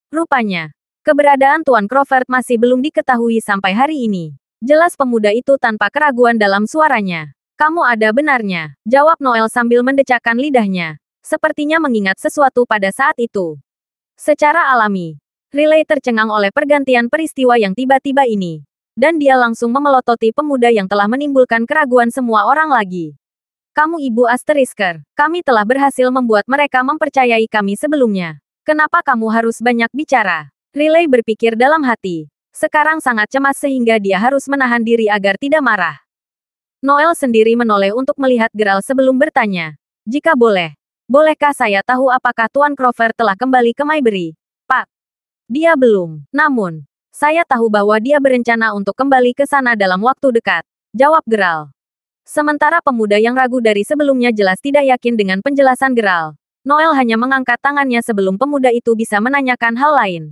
Rupanya, keberadaan Tuan Crawford masih belum diketahui sampai hari ini. Jelas pemuda itu tanpa keraguan dalam suaranya. Kamu ada benarnya, jawab Noel sambil mendecakkan lidahnya. Sepertinya mengingat sesuatu pada saat itu. Secara alami, Riley tercengang oleh pergantian peristiwa yang tiba-tiba ini. Dan dia langsung memelototi pemuda yang telah menimbulkan keraguan semua orang lagi. Kamu Ibu Asterisker, kami telah berhasil membuat mereka mempercayai kami sebelumnya. Kenapa kamu harus banyak bicara? Riley berpikir dalam hati. Sekarang sangat cemas sehingga dia harus menahan diri agar tidak marah. Noel sendiri menoleh untuk melihat Geralt sebelum bertanya. Jika boleh, bolehkah saya tahu apakah Tuan Crawford telah kembali ke Maybury? Pak, dia belum. Namun, saya tahu bahwa dia berencana untuk kembali ke sana dalam waktu dekat, jawab Geralt. Sementara pemuda yang ragu dari sebelumnya jelas tidak yakin dengan penjelasan Geralt. Noel hanya mengangkat tangannya sebelum pemuda itu bisa menanyakan hal lain.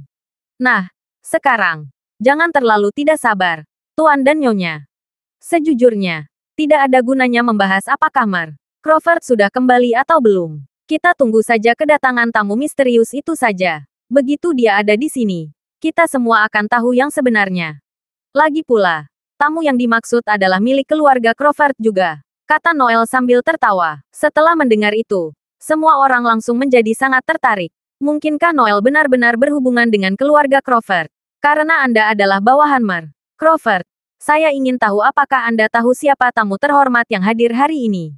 Nah, sekarang, jangan terlalu tidak sabar, Tuan dan Nyonya. Sejujurnya, tidak ada gunanya membahas apakah Mer Crawford sudah kembali atau belum. Kita tunggu saja kedatangan tamu misterius itu saja. Begitu dia ada di sini, kita semua akan tahu yang sebenarnya. Lagi pula, tamu yang dimaksud adalah milik keluarga Crawford juga, kata Noel sambil tertawa. Setelah mendengar itu, semua orang langsung menjadi sangat tertarik. Mungkinkah Noel benar-benar berhubungan dengan keluarga Crawford? Karena Anda adalah bawahan Mer Crawford, saya ingin tahu apakah Anda tahu siapa tamu terhormat yang hadir hari ini?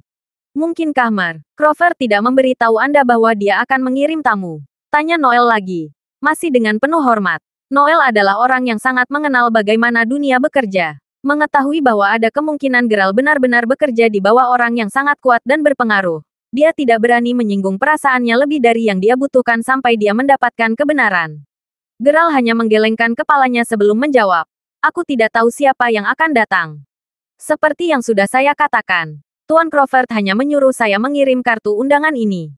Mungkinkah Mer Crawford tidak memberitahu Anda bahwa dia akan mengirim tamu? Tanya Noel lagi. Masih dengan penuh hormat. Noel adalah orang yang sangat mengenal bagaimana dunia bekerja. Mengetahui bahwa ada kemungkinan Geralt benar-benar bekerja di bawah orang yang sangat kuat dan berpengaruh. Dia tidak berani menyinggung perasaannya lebih dari yang dia butuhkan sampai dia mendapatkan kebenaran. Geralt hanya menggelengkan kepalanya sebelum menjawab. Aku tidak tahu siapa yang akan datang. Seperti yang sudah saya katakan, Tuan Crawford hanya menyuruh saya mengirim kartu undangan ini.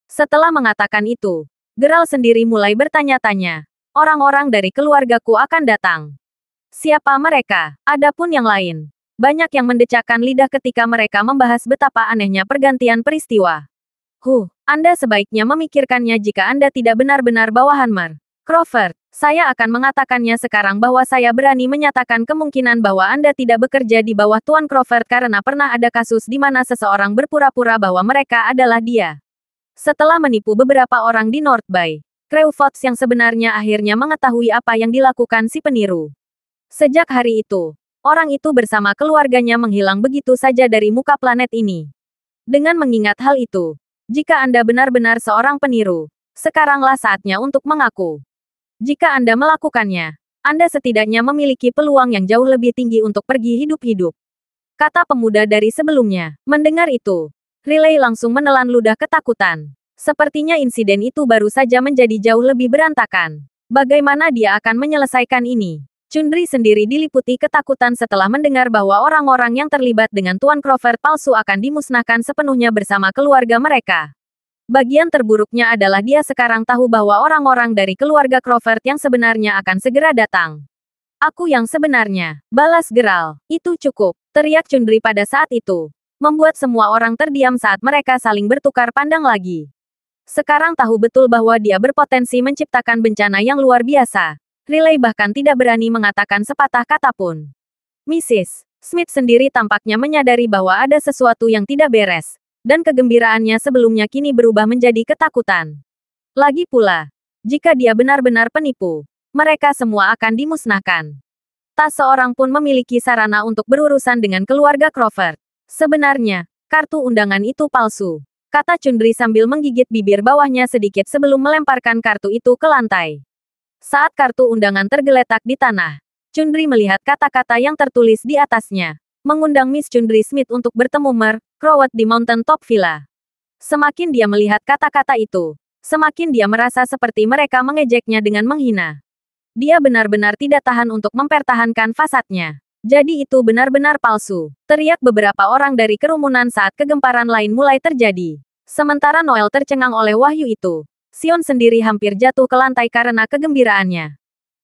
Setelah mengatakan itu, Geralt sendiri mulai bertanya-tanya. Orang-orang dari keluargaku akan datang. Siapa mereka? Adapun yang lain. Banyak yang mendecakkan lidah ketika mereka membahas betapa anehnya pergantian peristiwa. Anda sebaiknya memikirkannya jika Anda tidak benar-benar bawahan Mer Crawford. Saya akan mengatakannya sekarang bahwa saya berani menyatakan kemungkinan bahwa Anda tidak bekerja di bawah Tuan Crawford karena pernah ada kasus di mana seseorang berpura-pura bahwa mereka adalah dia. Setelah menipu beberapa orang di North Bay, Crewfox yang sebenarnya akhirnya mengetahui apa yang dilakukan si peniru. Sejak hari itu, orang itu bersama keluarganya menghilang begitu saja dari muka planet ini. Dengan mengingat hal itu, jika Anda benar-benar seorang peniru, sekaranglah saatnya untuk mengaku. Jika Anda melakukannya, Anda setidaknya memiliki peluang yang jauh lebih tinggi untuk pergi hidup-hidup. Kata pemuda dari sebelumnya. Mendengar itu, Riley langsung menelan ludah ketakutan. Sepertinya insiden itu baru saja menjadi jauh lebih berantakan. Bagaimana dia akan menyelesaikan ini? Chundri sendiri diliputi ketakutan setelah mendengar bahwa orang-orang yang terlibat dengan Tuan Crawford palsu akan dimusnahkan sepenuhnya bersama keluarga mereka. Bagian terburuknya adalah dia sekarang tahu bahwa orang-orang dari keluarga Crawford yang sebenarnya akan segera datang. Aku yang sebenarnya, balas Geralt. Itu cukup, teriak Chundri pada saat itu. Membuat semua orang terdiam saat mereka saling bertukar pandang lagi. Sekarang tahu betul bahwa dia berpotensi menciptakan bencana yang luar biasa. Riley bahkan tidak berani mengatakan sepatah kata pun. Mrs. Smith sendiri tampaknya menyadari bahwa ada sesuatu yang tidak beres. Dan kegembiraannya sebelumnya kini berubah menjadi ketakutan. Lagi pula, jika dia benar-benar penipu, mereka semua akan dimusnahkan. Tak seorang pun memiliki sarana untuk berurusan dengan keluarga Crawford. Sebenarnya, kartu undangan itu palsu, kata Chundri sambil menggigit bibir bawahnya sedikit sebelum melemparkan kartu itu ke lantai. Saat kartu undangan tergeletak di tanah, Chundri melihat kata-kata yang tertulis di atasnya. Mengundang Miss Chundri Smith untuk bertemu Mer Crawford di Mountain Top Villa. Semakin dia melihat kata-kata itu, semakin dia merasa seperti mereka mengejeknya dengan menghina. Dia benar-benar tidak tahan untuk mempertahankan fasadnya. Jadi itu benar-benar palsu. Teriak beberapa orang dari kerumunan saat kegemparan lain mulai terjadi. Sementara Noel tercengang oleh wahyu itu. Sion sendiri hampir jatuh ke lantai karena kegembiraannya.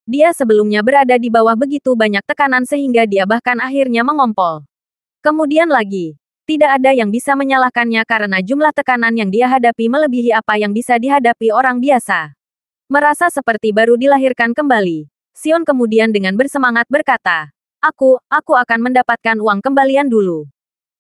Dia sebelumnya berada di bawah begitu banyak tekanan sehingga dia bahkan akhirnya mengompol. Kemudian lagi, tidak ada yang bisa menyalahkannya karena jumlah tekanan yang dia hadapi melebihi apa yang bisa dihadapi orang biasa. Merasa seperti baru dilahirkan kembali, Sion kemudian dengan bersemangat berkata, Aku akan mendapatkan uang kembalian dulu.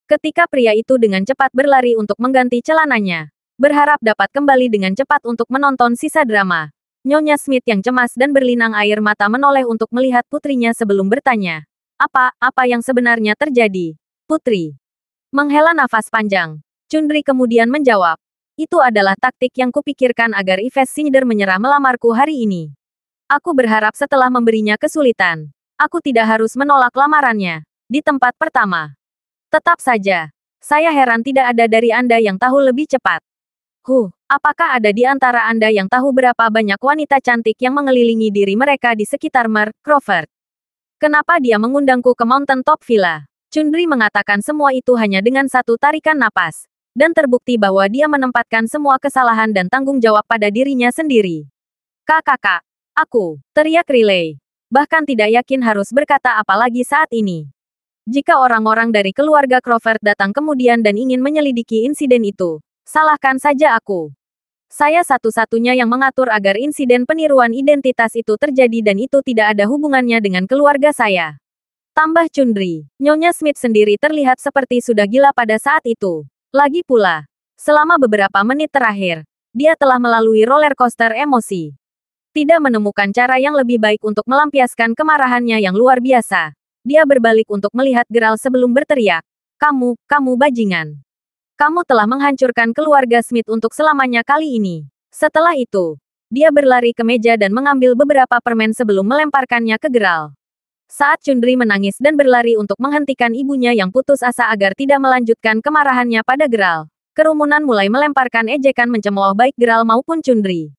Ketika pria itu dengan cepat berlari untuk mengganti celananya, berharap dapat kembali dengan cepat untuk menonton sisa drama. Nyonya Smith yang cemas dan berlinang air mata menoleh untuk melihat putrinya sebelum bertanya. Apa yang sebenarnya terjadi, putri? Menghela nafas panjang, Chundri kemudian menjawab. Itu adalah taktik yang kupikirkan agar Yves Cinder menyerah melamarku hari ini. Aku berharap setelah memberinya kesulitan, aku tidak harus menolak lamarannya di tempat pertama. Tetap saja, saya heran tidak ada dari Anda yang tahu lebih cepat. Apakah ada di antara Anda yang tahu berapa banyak wanita cantik yang mengelilingi diri mereka di sekitar Mer Crawford? Kenapa dia mengundangku ke Mountain Top Villa? Chundri mengatakan semua itu hanya dengan satu tarikan napas, dan terbukti bahwa dia menempatkan semua kesalahan dan tanggung jawab pada dirinya sendiri. Kakak, aku, teriak Riley. Bahkan tidak yakin harus berkata apa lagi saat ini. Jika orang-orang dari keluarga Crawford datang kemudian dan ingin menyelidiki insiden itu, salahkan saja aku. Saya satu-satunya yang mengatur agar insiden peniruan identitas itu terjadi dan itu tidak ada hubungannya dengan keluarga saya. Tambah Chundri, Nyonya Smith sendiri terlihat seperti sudah gila pada saat itu. Lagi pula, selama beberapa menit terakhir, dia telah melalui roller coaster emosi. Tidak menemukan cara yang lebih baik untuk melampiaskan kemarahannya yang luar biasa. Dia berbalik untuk melihat Geralt sebelum berteriak. Kamu bajingan. Kamu telah menghancurkan keluarga Smith untuk selamanya kali ini. Setelah itu, dia berlari ke meja dan mengambil beberapa permen sebelum melemparkannya ke Geralt. Saat Chundri menangis dan berlari untuk menghentikan ibunya yang putus asa agar tidak melanjutkan kemarahannya pada Geralt, kerumunan mulai melemparkan ejekan mencemooh baik Geralt maupun Chundri.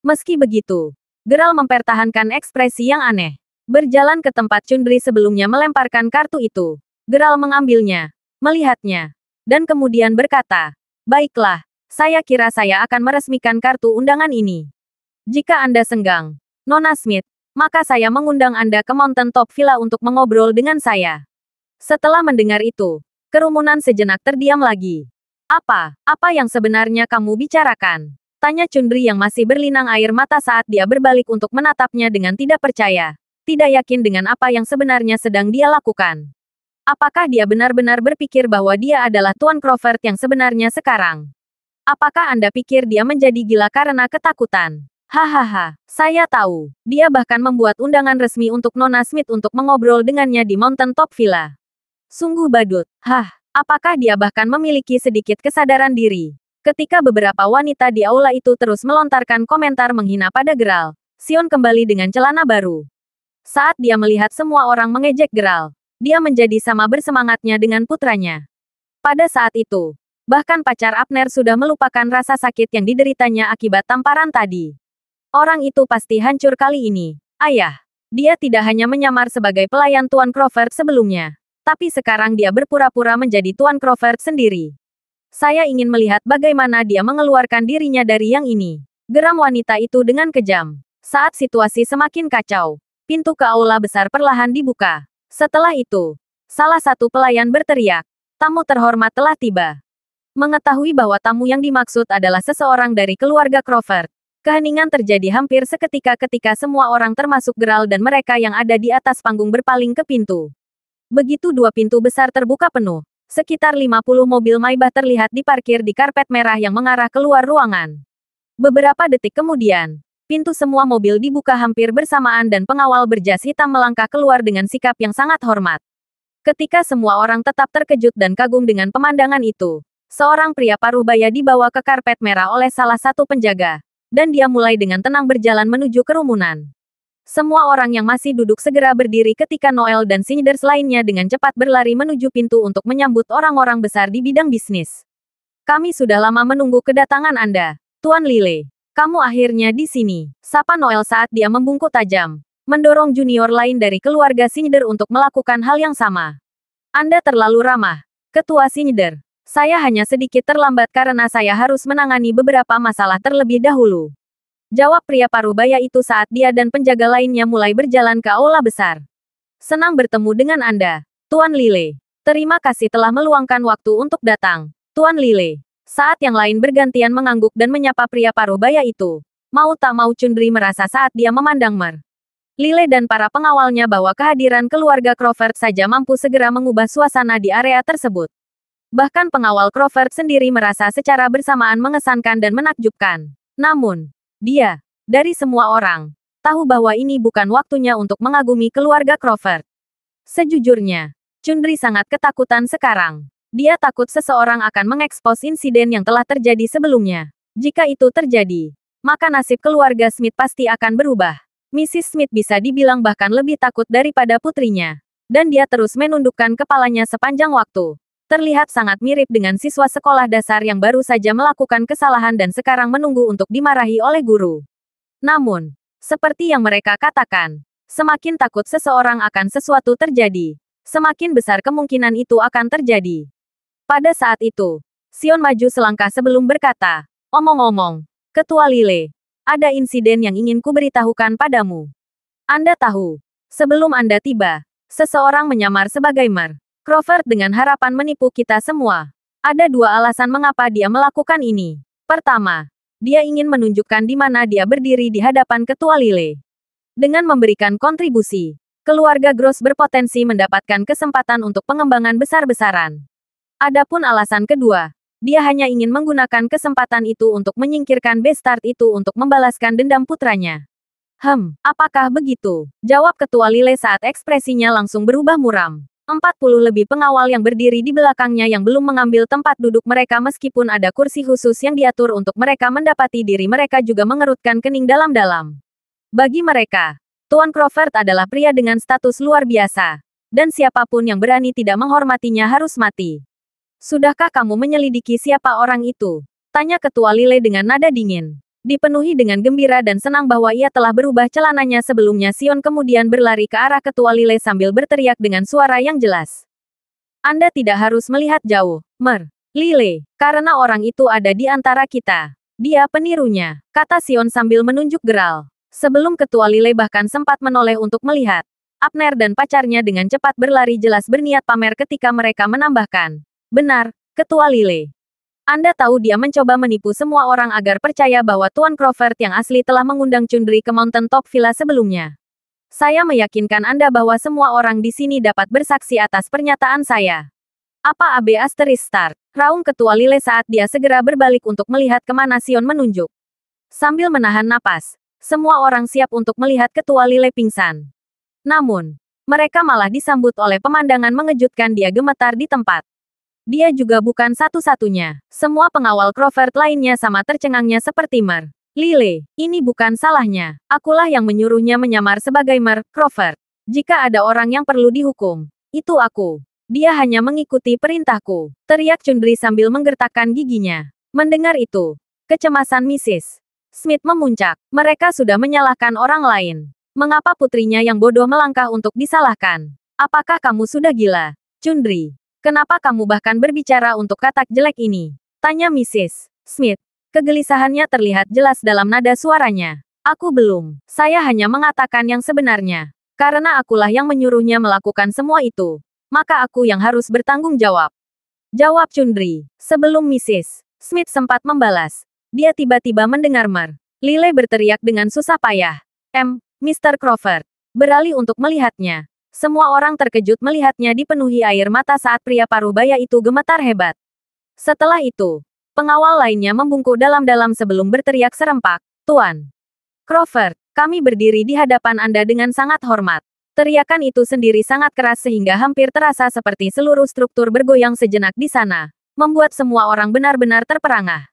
Meski begitu, Geralt mempertahankan ekspresi yang aneh. Berjalan ke tempat Chundri sebelumnya melemparkan kartu itu. Geralt mengambilnya, melihatnya, dan kemudian berkata, baiklah, saya kira saya akan meresmikan kartu undangan ini. Jika Anda senggang, Nona Smith, maka saya mengundang Anda ke Mountain Top Villa untuk mengobrol dengan saya. Setelah mendengar itu, kerumunan sejenak terdiam lagi. Apa yang sebenarnya kamu bicarakan? Tanya Chundri yang masih berlinang air mata saat dia berbalik untuk menatapnya dengan tidak percaya. Tidak yakin dengan apa yang sebenarnya sedang dia lakukan. Apakah dia benar-benar berpikir bahwa dia adalah Tuan Crawford yang sebenarnya sekarang? Apakah Anda pikir dia menjadi gila karena ketakutan? Hahaha, saya tahu. Dia bahkan membuat undangan resmi untuk Nona Smith untuk mengobrol dengannya di Mountain Top Villa. Sungguh badut. Apakah dia bahkan memiliki sedikit kesadaran diri? Ketika beberapa wanita di aula itu terus melontarkan komentar menghina pada Geralt, Sion kembali dengan celana baru. Saat dia melihat semua orang mengejek Geralt, dia menjadi sama bersemangatnya dengan putranya. Pada saat itu, bahkan pacar Abner sudah melupakan rasa sakit yang dideritanya akibat tamparan tadi. Orang itu pasti hancur kali ini. Ayah, dia tidak hanya menyamar sebagai pelayan Tuan Crawford sebelumnya, tapi sekarang dia berpura-pura menjadi Tuan Crawford sendiri. Saya ingin melihat bagaimana dia mengeluarkan dirinya dari yang ini. Geram wanita itu dengan kejam. Saat situasi semakin kacau, pintu ke aula besar perlahan dibuka. Setelah itu, salah satu pelayan berteriak, tamu terhormat telah tiba. Mengetahui bahwa tamu yang dimaksud adalah seseorang dari keluarga Crawford, keheningan terjadi hampir seketika ketika semua orang termasuk Geralt dan mereka yang ada di atas panggung berpaling ke pintu. Begitu dua pintu besar terbuka penuh, sekitar 50 mobil Maybach terlihat diparkir di karpet merah yang mengarah keluar ruangan. Beberapa detik kemudian, pintu semua mobil dibuka hampir bersamaan dan pengawal berjas hitam melangkah keluar dengan sikap yang sangat hormat. Ketika semua orang tetap terkejut dan kagum dengan pemandangan itu, seorang pria paruh baya dibawa ke karpet merah oleh salah satu penjaga, dan dia mulai dengan tenang berjalan menuju kerumunan. Semua orang yang masih duduk segera berdiri ketika Noel dan Smithers lainnya dengan cepat berlari menuju pintu untuk menyambut orang-orang besar di bidang bisnis. Kami sudah lama menunggu kedatangan Anda, Tuan Lile. Kamu akhirnya di sini, sapa Noel saat dia membungkuk tajam. mendorong junior lain dari keluarga Snyder untuk melakukan hal yang sama. Anda terlalu ramah, Ketua Snyder. Saya hanya sedikit terlambat karena saya harus menangani beberapa masalah terlebih dahulu. Jawab pria parubaya itu saat dia dan penjaga lainnya mulai berjalan ke aula besar. Senang bertemu dengan Anda, Tuan Lile. Terima kasih telah meluangkan waktu untuk datang, Tuan Lile. Saat yang lain bergantian mengangguk dan menyapa pria parubaya itu. Mau tak mau Chundri merasa saat dia memandang Mer. Lile dan para pengawalnya bahwa kehadiran keluarga Crawford saja mampu segera mengubah suasana di area tersebut. Bahkan pengawal Crawford sendiri merasa secara bersamaan mengesankan dan menakjubkan. Namun, dia, dari semua orang, tahu bahwa ini bukan waktunya untuk mengagumi keluarga Crawford. Sejujurnya, Chundri sangat ketakutan sekarang. Dia takut seseorang akan mengekspos insiden yang telah terjadi sebelumnya. Jika itu terjadi, maka nasib keluarga Smith pasti akan berubah. Mrs. Smith bisa dibilang bahkan lebih takut daripada putrinya. Dan dia terus menundukkan kepalanya sepanjang waktu. Terlihat sangat mirip dengan siswa sekolah dasar yang baru saja melakukan kesalahan dan sekarang menunggu untuk dimarahi oleh guru. Namun, seperti yang mereka katakan, semakin takut seseorang akan sesuatu terjadi, semakin besar kemungkinan itu akan terjadi. Pada saat itu, Sion maju selangkah sebelum berkata, "Omong-omong, Ketua Lile, ada insiden yang ingin kuberitahukan padamu. Anda tahu, sebelum Anda tiba, seseorang menyamar sebagai Mer. Crawford dengan harapan menipu kita semua. Ada dua alasan mengapa dia melakukan ini. Pertama, dia ingin menunjukkan di mana dia berdiri di hadapan Ketua Lile. Dengan memberikan kontribusi, keluarga Gross berpotensi mendapatkan kesempatan untuk pengembangan besar-besaran. Adapun alasan kedua, dia hanya ingin menggunakan kesempatan itu untuk menyingkirkan Bestard itu untuk membalaskan dendam putranya." Apakah begitu? Jawab Ketua Lile saat ekspresinya langsung berubah muram. 40 lebih pengawal yang berdiri di belakangnya yang belum mengambil tempat duduk mereka meskipun ada kursi khusus yang diatur untuk mereka mendapati diri mereka juga mengerutkan kening dalam-dalam. Bagi mereka, Tuan Crawford adalah pria dengan status luar biasa. Dan siapapun yang berani tidak menghormatinya harus mati. "Sudahkah kamu menyelidiki siapa orang itu?" Tanya Ketua Lile dengan nada dingin. Dipenuhi dengan gembira dan senang bahwa ia telah berubah celananya sebelumnya, Sion kemudian berlari ke arah Ketua Lile sambil berteriak dengan suara yang jelas. "Anda tidak harus melihat jauh, Mer. Lile, karena orang itu ada di antara kita. Dia penirunya," kata Sion sambil menunjuk Geral. Sebelum Ketua Lile bahkan sempat menoleh untuk melihat, Abner dan pacarnya dengan cepat berlari jelas berniat pamer ketika mereka menambahkan, "Benar, Ketua Lile. Anda tahu dia mencoba menipu semua orang agar percaya bahwa Tuan Crawford yang asli telah mengundang Chundri ke Mountain Top Villa sebelumnya. Saya meyakinkan Anda bahwa semua orang di sini dapat bersaksi atas pernyataan saya." "Apa AB Asteris Start?" raung Ketua Lile saat dia segera berbalik untuk melihat kemana Sion menunjuk. Sambil menahan napas, semua orang siap untuk melihat Ketua Lile pingsan. Namun, mereka malah disambut oleh pemandangan mengejutkan. Dia gemetar di tempat. Dia juga bukan satu-satunya. Semua pengawal Crawford lainnya sama tercengangnya seperti Mer. "Lile, ini bukan salahnya. Akulah yang menyuruhnya menyamar sebagai Mer Crawford. Jika ada orang yang perlu dihukum, itu aku. Dia hanya mengikuti perintahku," teriak Chundri sambil menggertakkan giginya. Mendengar itu, kecemasan Mrs. Smith memuncak. Mereka sudah menyalahkan orang lain. Mengapa putrinya yang bodoh melangkah untuk disalahkan? "Apakah kamu sudah gila, Chundri? Kenapa kamu bahkan berbicara untuk katak jelek ini?" tanya Mrs. Smith. Kegelisahannya terlihat jelas dalam nada suaranya. "Aku belum. Saya hanya mengatakan yang sebenarnya. Karena akulah yang menyuruhnya melakukan semua itu, maka aku yang harus bertanggung jawab," jawab Chundri. Sebelum Mrs. Smith sempat membalas, dia tiba-tiba mendengar Mer. Lile berteriak dengan susah payah. Mr. Crawford." Beralih untuk melihatnya. Semua orang terkejut melihatnya dipenuhi air mata saat pria parubaya itu gemetar hebat. Setelah itu, pengawal lainnya membungkuk dalam-dalam sebelum berteriak serempak, "Tuan Crawford, kami berdiri di hadapan Anda dengan sangat hormat." Teriakan itu sendiri sangat keras sehingga hampir terasa seperti seluruh struktur bergoyang sejenak di sana, membuat semua orang benar-benar terperangah.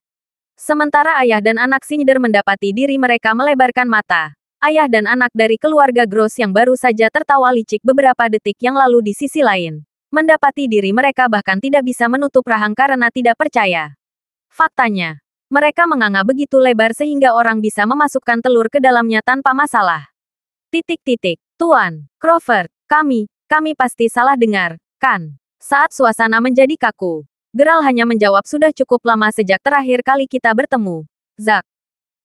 Sementara ayah dan anak Snyder mendapati diri mereka melebarkan mata. Ayah dan anak dari keluarga Gross yang baru saja tertawa licik beberapa detik yang lalu di sisi lain, mendapati diri mereka bahkan tidak bisa menutup rahang karena tidak percaya. Faktanya, mereka menganga begitu lebar sehingga orang bisa memasukkan telur ke dalamnya tanpa masalah. Tuan Crawford, kami pasti salah dengar, kan? Saat suasana menjadi kaku, Geralt hanya menjawab sudah cukup lama sejak terakhir kali kita bertemu. Zack.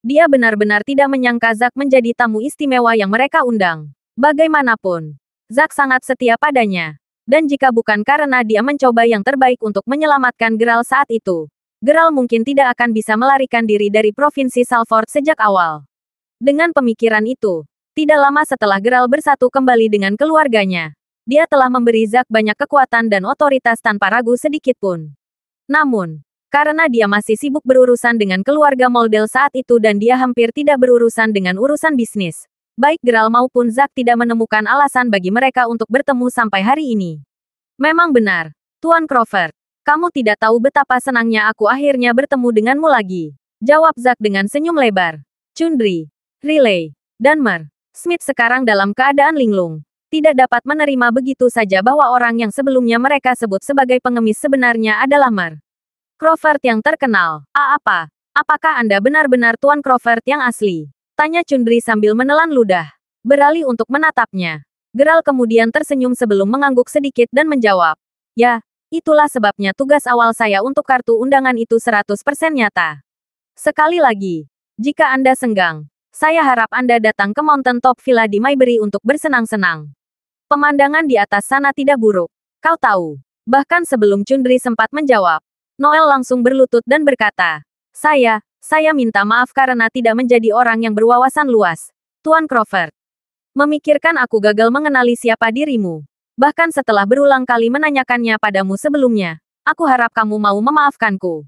Dia benar-benar tidak menyangka Zack menjadi tamu istimewa yang mereka undang. Bagaimanapun, Zack sangat setia padanya. Dan jika bukan karena dia mencoba yang terbaik untuk menyelamatkan Geralt saat itu, Geralt mungkin tidak akan bisa melarikan diri dari Provinsi Salford sejak awal. Dengan pemikiran itu, tidak lama setelah Geralt bersatu kembali dengan keluarganya, dia telah memberi Zack banyak kekuatan dan otoritas tanpa ragu sedikit pun. Namun, karena dia masih sibuk berurusan dengan keluarga Moldel saat itu dan dia hampir tidak berurusan dengan urusan bisnis, baik Geralt maupun Zack tidak menemukan alasan bagi mereka untuk bertemu sampai hari ini. Memang benar, Tuan Crawford. Kamu tidak tahu betapa senangnya aku akhirnya bertemu denganmu lagi. Jawab Zack dengan senyum lebar. Cundri, Riley, dan Mer. Smith sekarang dalam keadaan linglung. Tidak dapat menerima begitu saja bahwa orang yang sebelumnya mereka sebut sebagai pengemis sebenarnya adalah Mer. Crawford yang terkenal. Apakah Anda benar-benar Tuan Crawford yang asli? Tanya Cundri sambil menelan ludah. Beralih untuk menatapnya. Geralt kemudian tersenyum sebelum mengangguk sedikit dan menjawab. Ya, itulah sebabnya tugas awal saya untuk kartu undangan itu 100% nyata. Sekali lagi, jika Anda senggang, saya harap Anda datang ke Mountain Top Villa di Maybury untuk bersenang-senang. Pemandangan di atas sana tidak buruk. Kau tahu. Bahkan sebelum Cundri sempat menjawab, Noel langsung berlutut dan berkata, Saya minta maaf karena tidak menjadi orang yang berwawasan luas, Tuan Crawford. Memikirkan aku gagal mengenali siapa dirimu. Bahkan setelah berulang kali menanyakannya padamu sebelumnya, aku harap kamu mau memaafkanku.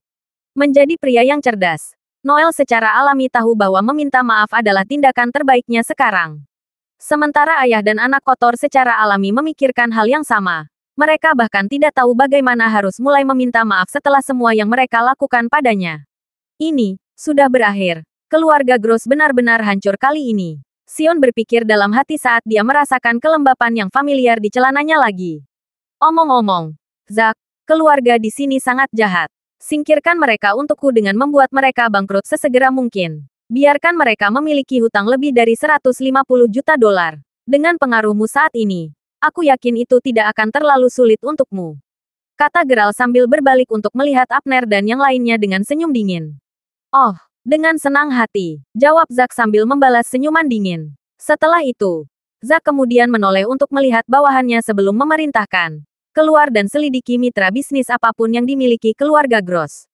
Menjadi pria yang cerdas, Noel secara alami tahu bahwa meminta maaf adalah tindakan terbaiknya sekarang. Sementara ayah dan anak kotor secara alami memikirkan hal yang sama. Mereka bahkan tidak tahu bagaimana harus mulai meminta maaf setelah semua yang mereka lakukan padanya. Ini sudah berakhir. Keluarga Gross benar-benar hancur kali ini. Sion berpikir dalam hati saat dia merasakan kelembapan yang familiar di celananya lagi. Omong-omong, Zack, keluarga di sini sangat jahat. Singkirkan mereka untukku dengan membuat mereka bangkrut sesegera mungkin. Biarkan mereka memiliki hutang lebih dari 150 juta dolar. Dengan pengaruhmu saat ini, aku yakin itu tidak akan terlalu sulit untukmu. Kata Geralt sambil berbalik untuk melihat Abner dan yang lainnya dengan senyum dingin. Oh, dengan senang hati, jawab Zack sambil membalas senyuman dingin. Setelah itu, Zack kemudian menoleh untuk melihat bawahannya sebelum memerintahkan. Keluar dan selidiki mitra bisnis apapun yang dimiliki keluarga Gross.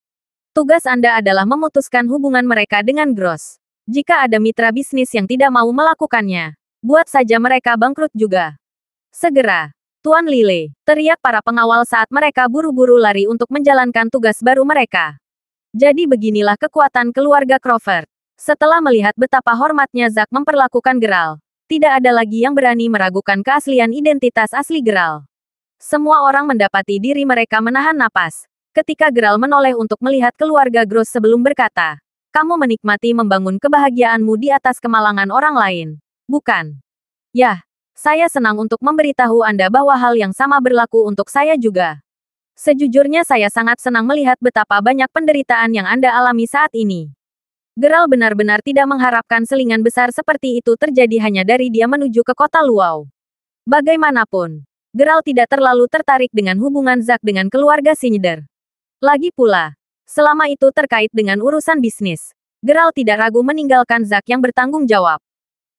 Tugas Anda adalah memutuskan hubungan mereka dengan Gross. Jika ada mitra bisnis yang tidak mau melakukannya, buat saja mereka bangkrut juga. Segera, Tuan Lile, teriak para pengawal saat mereka buru-buru lari untuk menjalankan tugas baru mereka. Jadi beginilah kekuatan keluarga Crawford. Setelah melihat betapa hormatnya Zack memperlakukan Geralt, tidak ada lagi yang berani meragukan keaslian identitas asli Geralt. Semua orang mendapati diri mereka menahan napas. Ketika Geralt menoleh untuk melihat keluarga Gross sebelum berkata, kamu menikmati membangun kebahagiaanmu di atas kemalangan orang lain, bukan? Yah, saya senang untuk memberitahu Anda bahwa hal yang sama berlaku untuk saya juga. Sejujurnya saya sangat senang melihat betapa banyak penderitaan yang Anda alami saat ini. Geralt benar-benar tidak mengharapkan selingan besar seperti itu terjadi hanya dari dia menuju ke kota Luau. Bagaimanapun, Geralt tidak terlalu tertarik dengan hubungan Zack dengan keluarga Schneider. Lagi pula, selama itu terkait dengan urusan bisnis, Geralt tidak ragu meninggalkan Zack yang bertanggung jawab.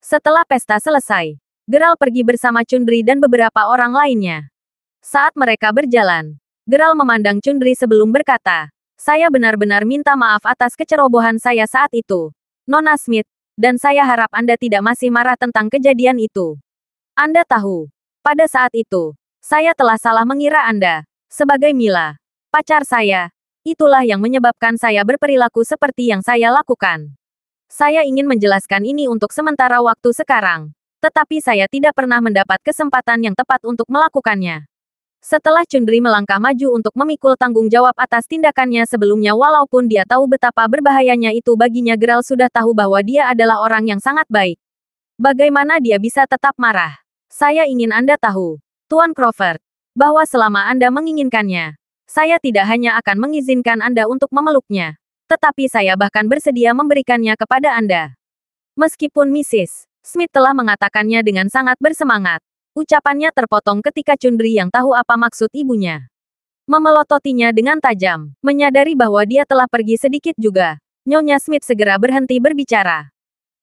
Setelah pesta selesai, Geralt pergi bersama Cundri dan beberapa orang lainnya. Saat mereka berjalan, Geralt memandang Cundri sebelum berkata, saya benar-benar minta maaf atas kecerobohan saya saat itu, Nona Smith, dan saya harap Anda tidak masih marah tentang kejadian itu. Anda tahu, pada saat itu, saya telah salah mengira Anda sebagai Mila. Pacar saya, itulah yang menyebabkan saya berperilaku seperti yang saya lakukan. Saya ingin menjelaskan ini untuk sementara waktu sekarang, tetapi saya tidak pernah mendapat kesempatan yang tepat untuk melakukannya. Setelah Cundri melangkah maju untuk memikul tanggung jawab atas tindakannya sebelumnya walaupun dia tahu betapa berbahayanya itu baginya Geralt sudah tahu bahwa dia adalah orang yang sangat baik. Bagaimana dia bisa tetap marah? Saya ingin Anda tahu, Tuan Crawford, bahwa selama Anda menginginkannya, saya tidak hanya akan mengizinkan Anda untuk memeluknya, tetapi saya bahkan bersedia memberikannya kepada Anda. Meskipun Mrs. Smith telah mengatakannya dengan sangat bersemangat. Ucapannya terpotong ketika Chundri yang tahu apa maksud ibunya memelototinya dengan tajam. Menyadari bahwa dia telah pergi sedikit juga, Nyonya Smith segera berhenti berbicara.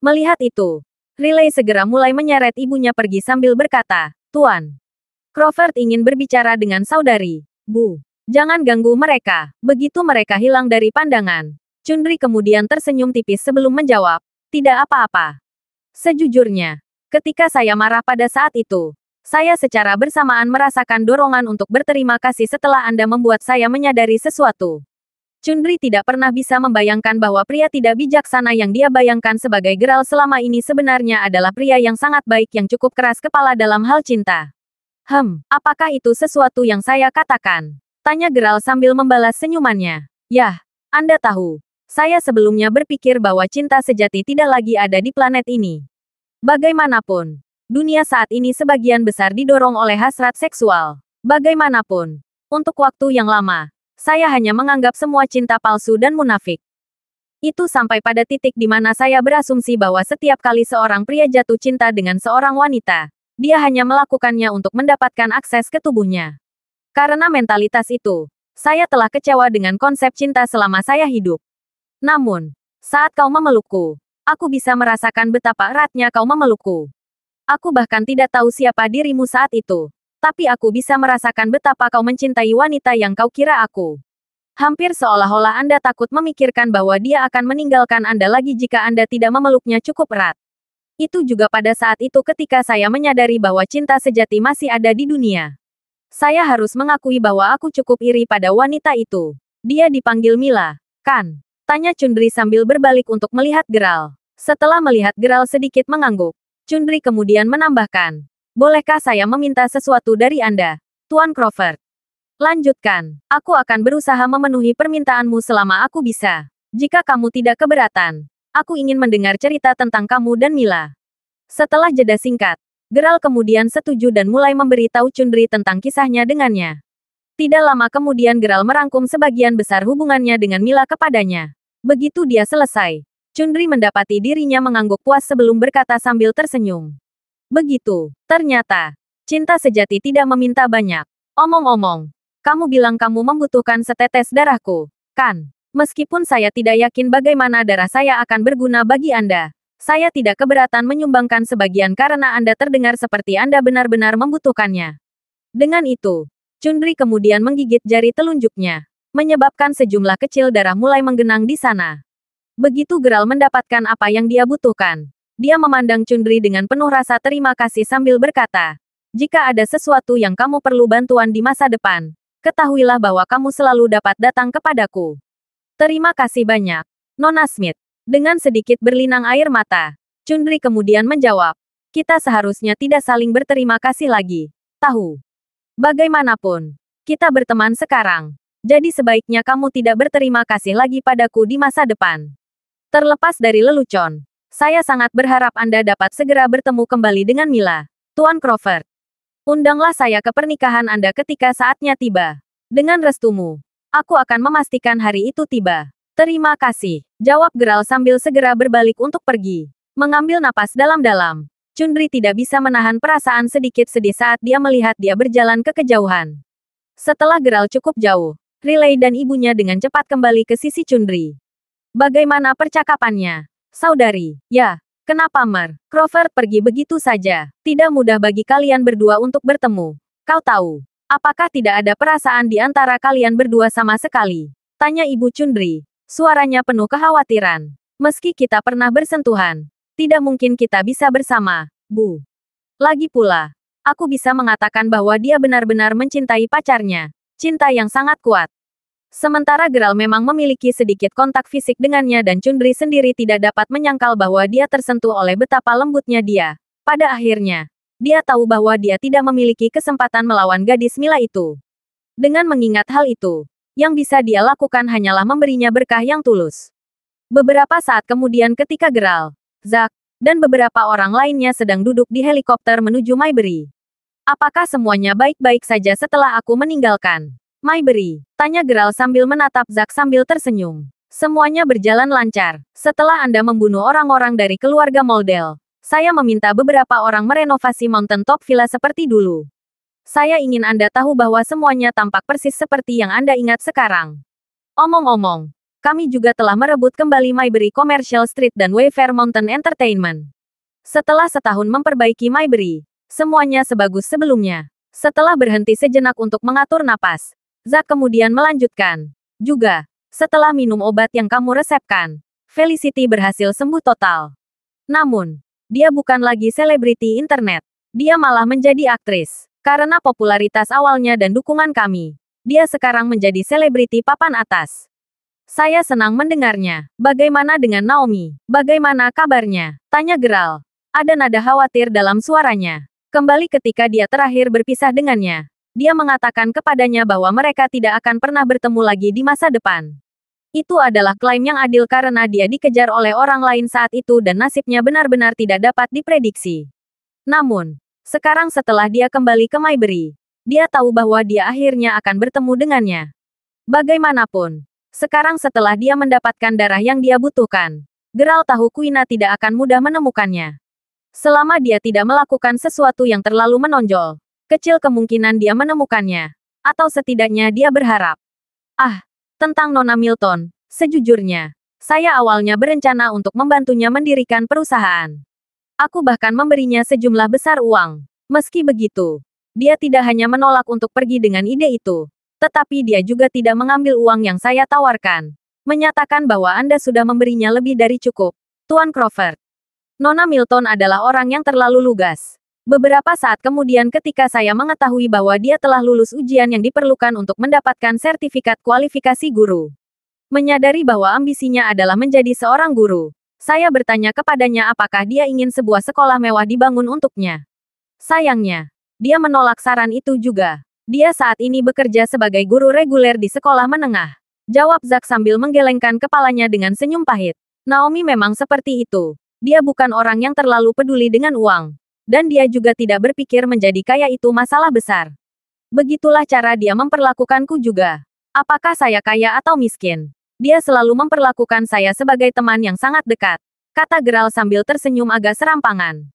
Melihat itu, Riley segera mulai menyeret ibunya pergi sambil berkata, "Tuan, Crawford ingin berbicara dengan saudari. Bu, jangan ganggu mereka." Begitu mereka hilang dari pandangan, Chundri kemudian tersenyum tipis sebelum menjawab, "Tidak apa-apa. Sejujurnya, ketika saya marah pada saat itu, saya secara bersamaan merasakan dorongan untuk berterima kasih setelah Anda membuat saya menyadari sesuatu." Chundri tidak pernah bisa membayangkan bahwa pria tidak bijaksana yang dia bayangkan sebagai Geralt selama ini sebenarnya adalah pria yang sangat baik yang cukup keras kepala dalam hal cinta. Apakah itu sesuatu yang saya katakan? Tanya Geralt sambil membalas senyumannya. Yah, Anda tahu. Saya sebelumnya berpikir bahwa cinta sejati tidak lagi ada di planet ini. Bagaimanapun, dunia saat ini sebagian besar didorong oleh hasrat seksual. Bagaimanapun, untuk waktu yang lama, saya hanya menganggap semua cinta palsu dan munafik. Itu sampai pada titik di mana saya berasumsi bahwa setiap kali seorang pria jatuh cinta dengan seorang wanita, dia hanya melakukannya untuk mendapatkan akses ke tubuhnya. Karena mentalitas itu, saya telah kecewa dengan konsep cinta selama saya hidup. Namun, saat kau memelukku, aku bisa merasakan betapa eratnya kau memelukku. Aku bahkan tidak tahu siapa dirimu saat itu, tapi aku bisa merasakan betapa kau mencintai wanita yang kau kira aku. Hampir seolah-olah Anda takut memikirkan bahwa dia akan meninggalkan Anda lagi jika Anda tidak memeluknya cukup erat. Itu juga pada saat itu ketika saya menyadari bahwa cinta sejati masih ada di dunia. Saya harus mengakui bahwa aku cukup iri pada wanita itu. Dia dipanggil Mila, kan? Tanya Chundri sambil berbalik untuk melihat Geralt. Setelah melihat Geralt sedikit mengangguk, Chundri kemudian menambahkan, "Bolehkah saya meminta sesuatu dari Anda, Tuan Crawford?" "Lanjutkan. Aku akan berusaha memenuhi permintaanmu selama aku bisa. Jika kamu tidak keberatan, aku ingin mendengar cerita tentang kamu dan Mila." Setelah jeda singkat, Geralt kemudian setuju dan mulai memberitahu Chundri tentang kisahnya dengannya. Tidak lama kemudian Geralt merangkum sebagian besar hubungannya dengan Mila kepadanya. Begitu dia selesai, Chundri mendapati dirinya mengangguk puas sebelum berkata sambil tersenyum. "Begitu, ternyata, cinta sejati tidak meminta banyak. Omong-omong, kamu bilang kamu membutuhkan setetes darahku, kan? Meskipun saya tidak yakin bagaimana darah saya akan berguna bagi Anda, saya tidak keberatan menyumbangkan sebagian karena Anda terdengar seperti Anda benar-benar membutuhkannya." Dengan itu, Chundri kemudian menggigit jari telunjuknya, menyebabkan sejumlah kecil darah mulai menggenang di sana. Begitu Geralt mendapatkan apa yang dia butuhkan, dia memandang Chundri dengan penuh rasa terima kasih sambil berkata, "Jika ada sesuatu yang kamu perlu bantuan di masa depan, ketahuilah bahwa kamu selalu dapat datang kepadaku." "Terima kasih banyak, Nona Smith." Dengan sedikit berlinang air mata, Chundri kemudian menjawab, "Kita seharusnya tidak saling berterima kasih lagi. Tahu? Bagaimanapun, kita berteman sekarang. Jadi sebaiknya kamu tidak berterima kasih lagi padaku di masa depan. Terlepas dari lelucon, saya sangat berharap Anda dapat segera bertemu kembali dengan Mila, Tuan Crawford. Undanglah saya ke pernikahan Anda ketika saatnya tiba. Dengan restumu, aku akan memastikan hari itu tiba." "Terima kasih," jawab Geralt sambil segera berbalik untuk pergi. Mengambil napas dalam-dalam, Chundri tidak bisa menahan perasaan sedikit sedih saat dia melihat dia berjalan ke kejauhan. Setelah Geralt cukup jauh, Riley dan ibunya dengan cepat kembali ke sisi Chundri. "Bagaimana percakapannya, saudari?" "Ya, kenapa Crawford pergi begitu saja? Tidak mudah bagi kalian berdua untuk bertemu. Kau tahu, apakah tidak ada perasaan di antara kalian berdua sama sekali?" Tanya Ibu Chundri. Suaranya penuh kekhawatiran. "Meski kita pernah bersentuhan, tidak mungkin kita bisa bersama, Bu. Lagi pula, aku bisa mengatakan bahwa dia benar-benar mencintai pacarnya. Cinta yang sangat kuat." Sementara Geralt memang memiliki sedikit kontak fisik dengannya dan Chundri sendiri tidak dapat menyangkal bahwa dia tersentuh oleh betapa lembutnya dia. Pada akhirnya, dia tahu bahwa dia tidak memiliki kesempatan melawan gadis Mila itu. Dengan mengingat hal itu, yang bisa dia lakukan hanyalah memberinya berkah yang tulus. Beberapa saat kemudian ketika Geralt, Zack, dan beberapa orang lainnya sedang duduk di helikopter menuju Maybury. "Apakah semuanya baik-baik saja setelah aku meninggalkan Maybury?" Tanya Geralt sambil menatap Zack sambil tersenyum. "Semuanya berjalan lancar. Setelah Anda membunuh orang-orang dari keluarga Moldel, Saya meminta beberapa orang merenovasi Mountain Top Villa seperti dulu. Saya ingin Anda tahu bahwa semuanya tampak persis seperti yang Anda ingat sekarang. Omong-omong, kami juga telah merebut kembali Mayberry Commercial Street dan Wayfair Mountain Entertainment. Setelah setahun memperbaiki Mayberry, semuanya sebagus sebelumnya. Setelah berhenti sejenak untuk mengatur napas, Zack kemudian melanjutkan. Juga, setelah minum obat yang kamu resepkan, Felicity berhasil sembuh total. Namun, dia bukan lagi selebriti internet. Dia malah menjadi aktris. Karena popularitas awalnya dan dukungan kami, dia sekarang menjadi selebriti papan atas. Saya senang mendengarnya. Bagaimana dengan Naomi? Bagaimana kabarnya? Tanya Geralt. Ada nada khawatir dalam suaranya. Kembali ketika dia terakhir berpisah dengannya. Dia mengatakan kepadanya bahwa mereka tidak akan pernah bertemu lagi di masa depan. Itu adalah klaim yang adil karena dia dikejar oleh orang lain saat itu dan nasibnya benar-benar tidak dapat diprediksi. Namun, sekarang setelah dia kembali ke Mayberry, dia tahu bahwa dia akhirnya akan bertemu dengannya. Bagaimanapun, sekarang setelah dia mendapatkan darah yang dia butuhkan, Geralt tahu Quina tidak akan mudah menemukannya. Selama dia tidak melakukan sesuatu yang terlalu menonjol, kecil kemungkinan dia menemukannya. Atau setidaknya dia berharap. Tentang Nona Milton, sejujurnya, saya awalnya berencana untuk membantunya mendirikan perusahaan. Aku bahkan memberinya sejumlah besar uang. Meski begitu, dia tidak hanya menolak untuk pergi dengan ide itu, tetapi dia juga tidak mengambil uang yang saya tawarkan. Menyatakan bahwa Anda sudah memberinya lebih dari cukup, Tuan Crawford. Nona Milton adalah orang yang terlalu lugas. Beberapa saat kemudian ketika saya mengetahui bahwa dia telah lulus ujian yang diperlukan untuk mendapatkan sertifikat kualifikasi guru. Menyadari bahwa ambisinya adalah menjadi seorang guru, saya bertanya kepadanya apakah dia ingin sebuah sekolah mewah dibangun untuknya. Sayangnya, dia menolak saran itu juga. Dia saat ini bekerja sebagai guru reguler di sekolah menengah. Jawab Zack sambil menggelengkan kepalanya dengan senyum pahit. Naomi memang seperti itu. Dia bukan orang yang terlalu peduli dengan uang. Dan dia juga tidak berpikir menjadi kaya itu masalah besar. Begitulah cara dia memperlakukanku juga. Apakah saya kaya atau miskin? Dia selalu memperlakukan saya sebagai teman yang sangat dekat, kata Geralt sambil tersenyum agak serampangan.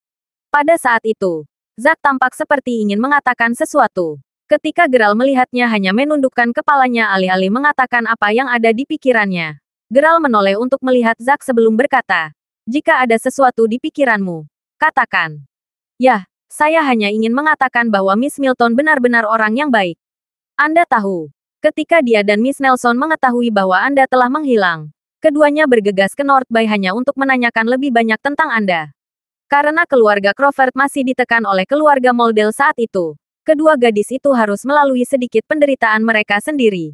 Pada saat itu, Zack tampak seperti ingin mengatakan sesuatu. Ketika Geralt melihatnya hanya menundukkan kepalanya alih-alih mengatakan apa yang ada di pikirannya. Geralt menoleh untuk melihat Zack sebelum berkata, "Jika ada sesuatu di pikiranmu, katakan." "Yah, saya hanya ingin mengatakan bahwa Miss Milton benar-benar orang yang baik. Anda tahu, ketika dia dan Miss Nelson mengetahui bahwa Anda telah menghilang, keduanya bergegas ke North Bay hanya untuk menanyakan lebih banyak tentang Anda. Karena keluarga Crawford masih ditekan oleh keluarga Moldell saat itu, kedua gadis itu harus melalui sedikit penderitaan mereka sendiri."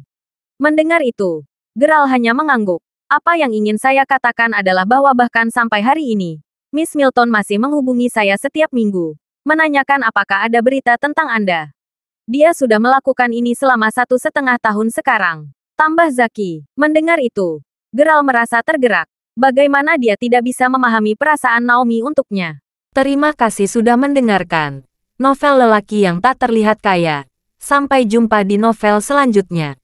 Mendengar itu, Geralt hanya mengangguk. Apa yang ingin saya katakan adalah bahwa bahkan sampai hari ini, Miss Milton masih menghubungi saya setiap minggu, menanyakan apakah ada berita tentang Anda. Dia sudah melakukan ini selama 1,5 tahun sekarang. Tambah Zaki. Mendengar itu, Geralt merasa tergerak. Bagaimana dia tidak bisa memahami perasaan Naomi untuknya. Terima kasih sudah mendengarkan novel lelaki yang tak terlihat kaya. Sampai jumpa di novel selanjutnya.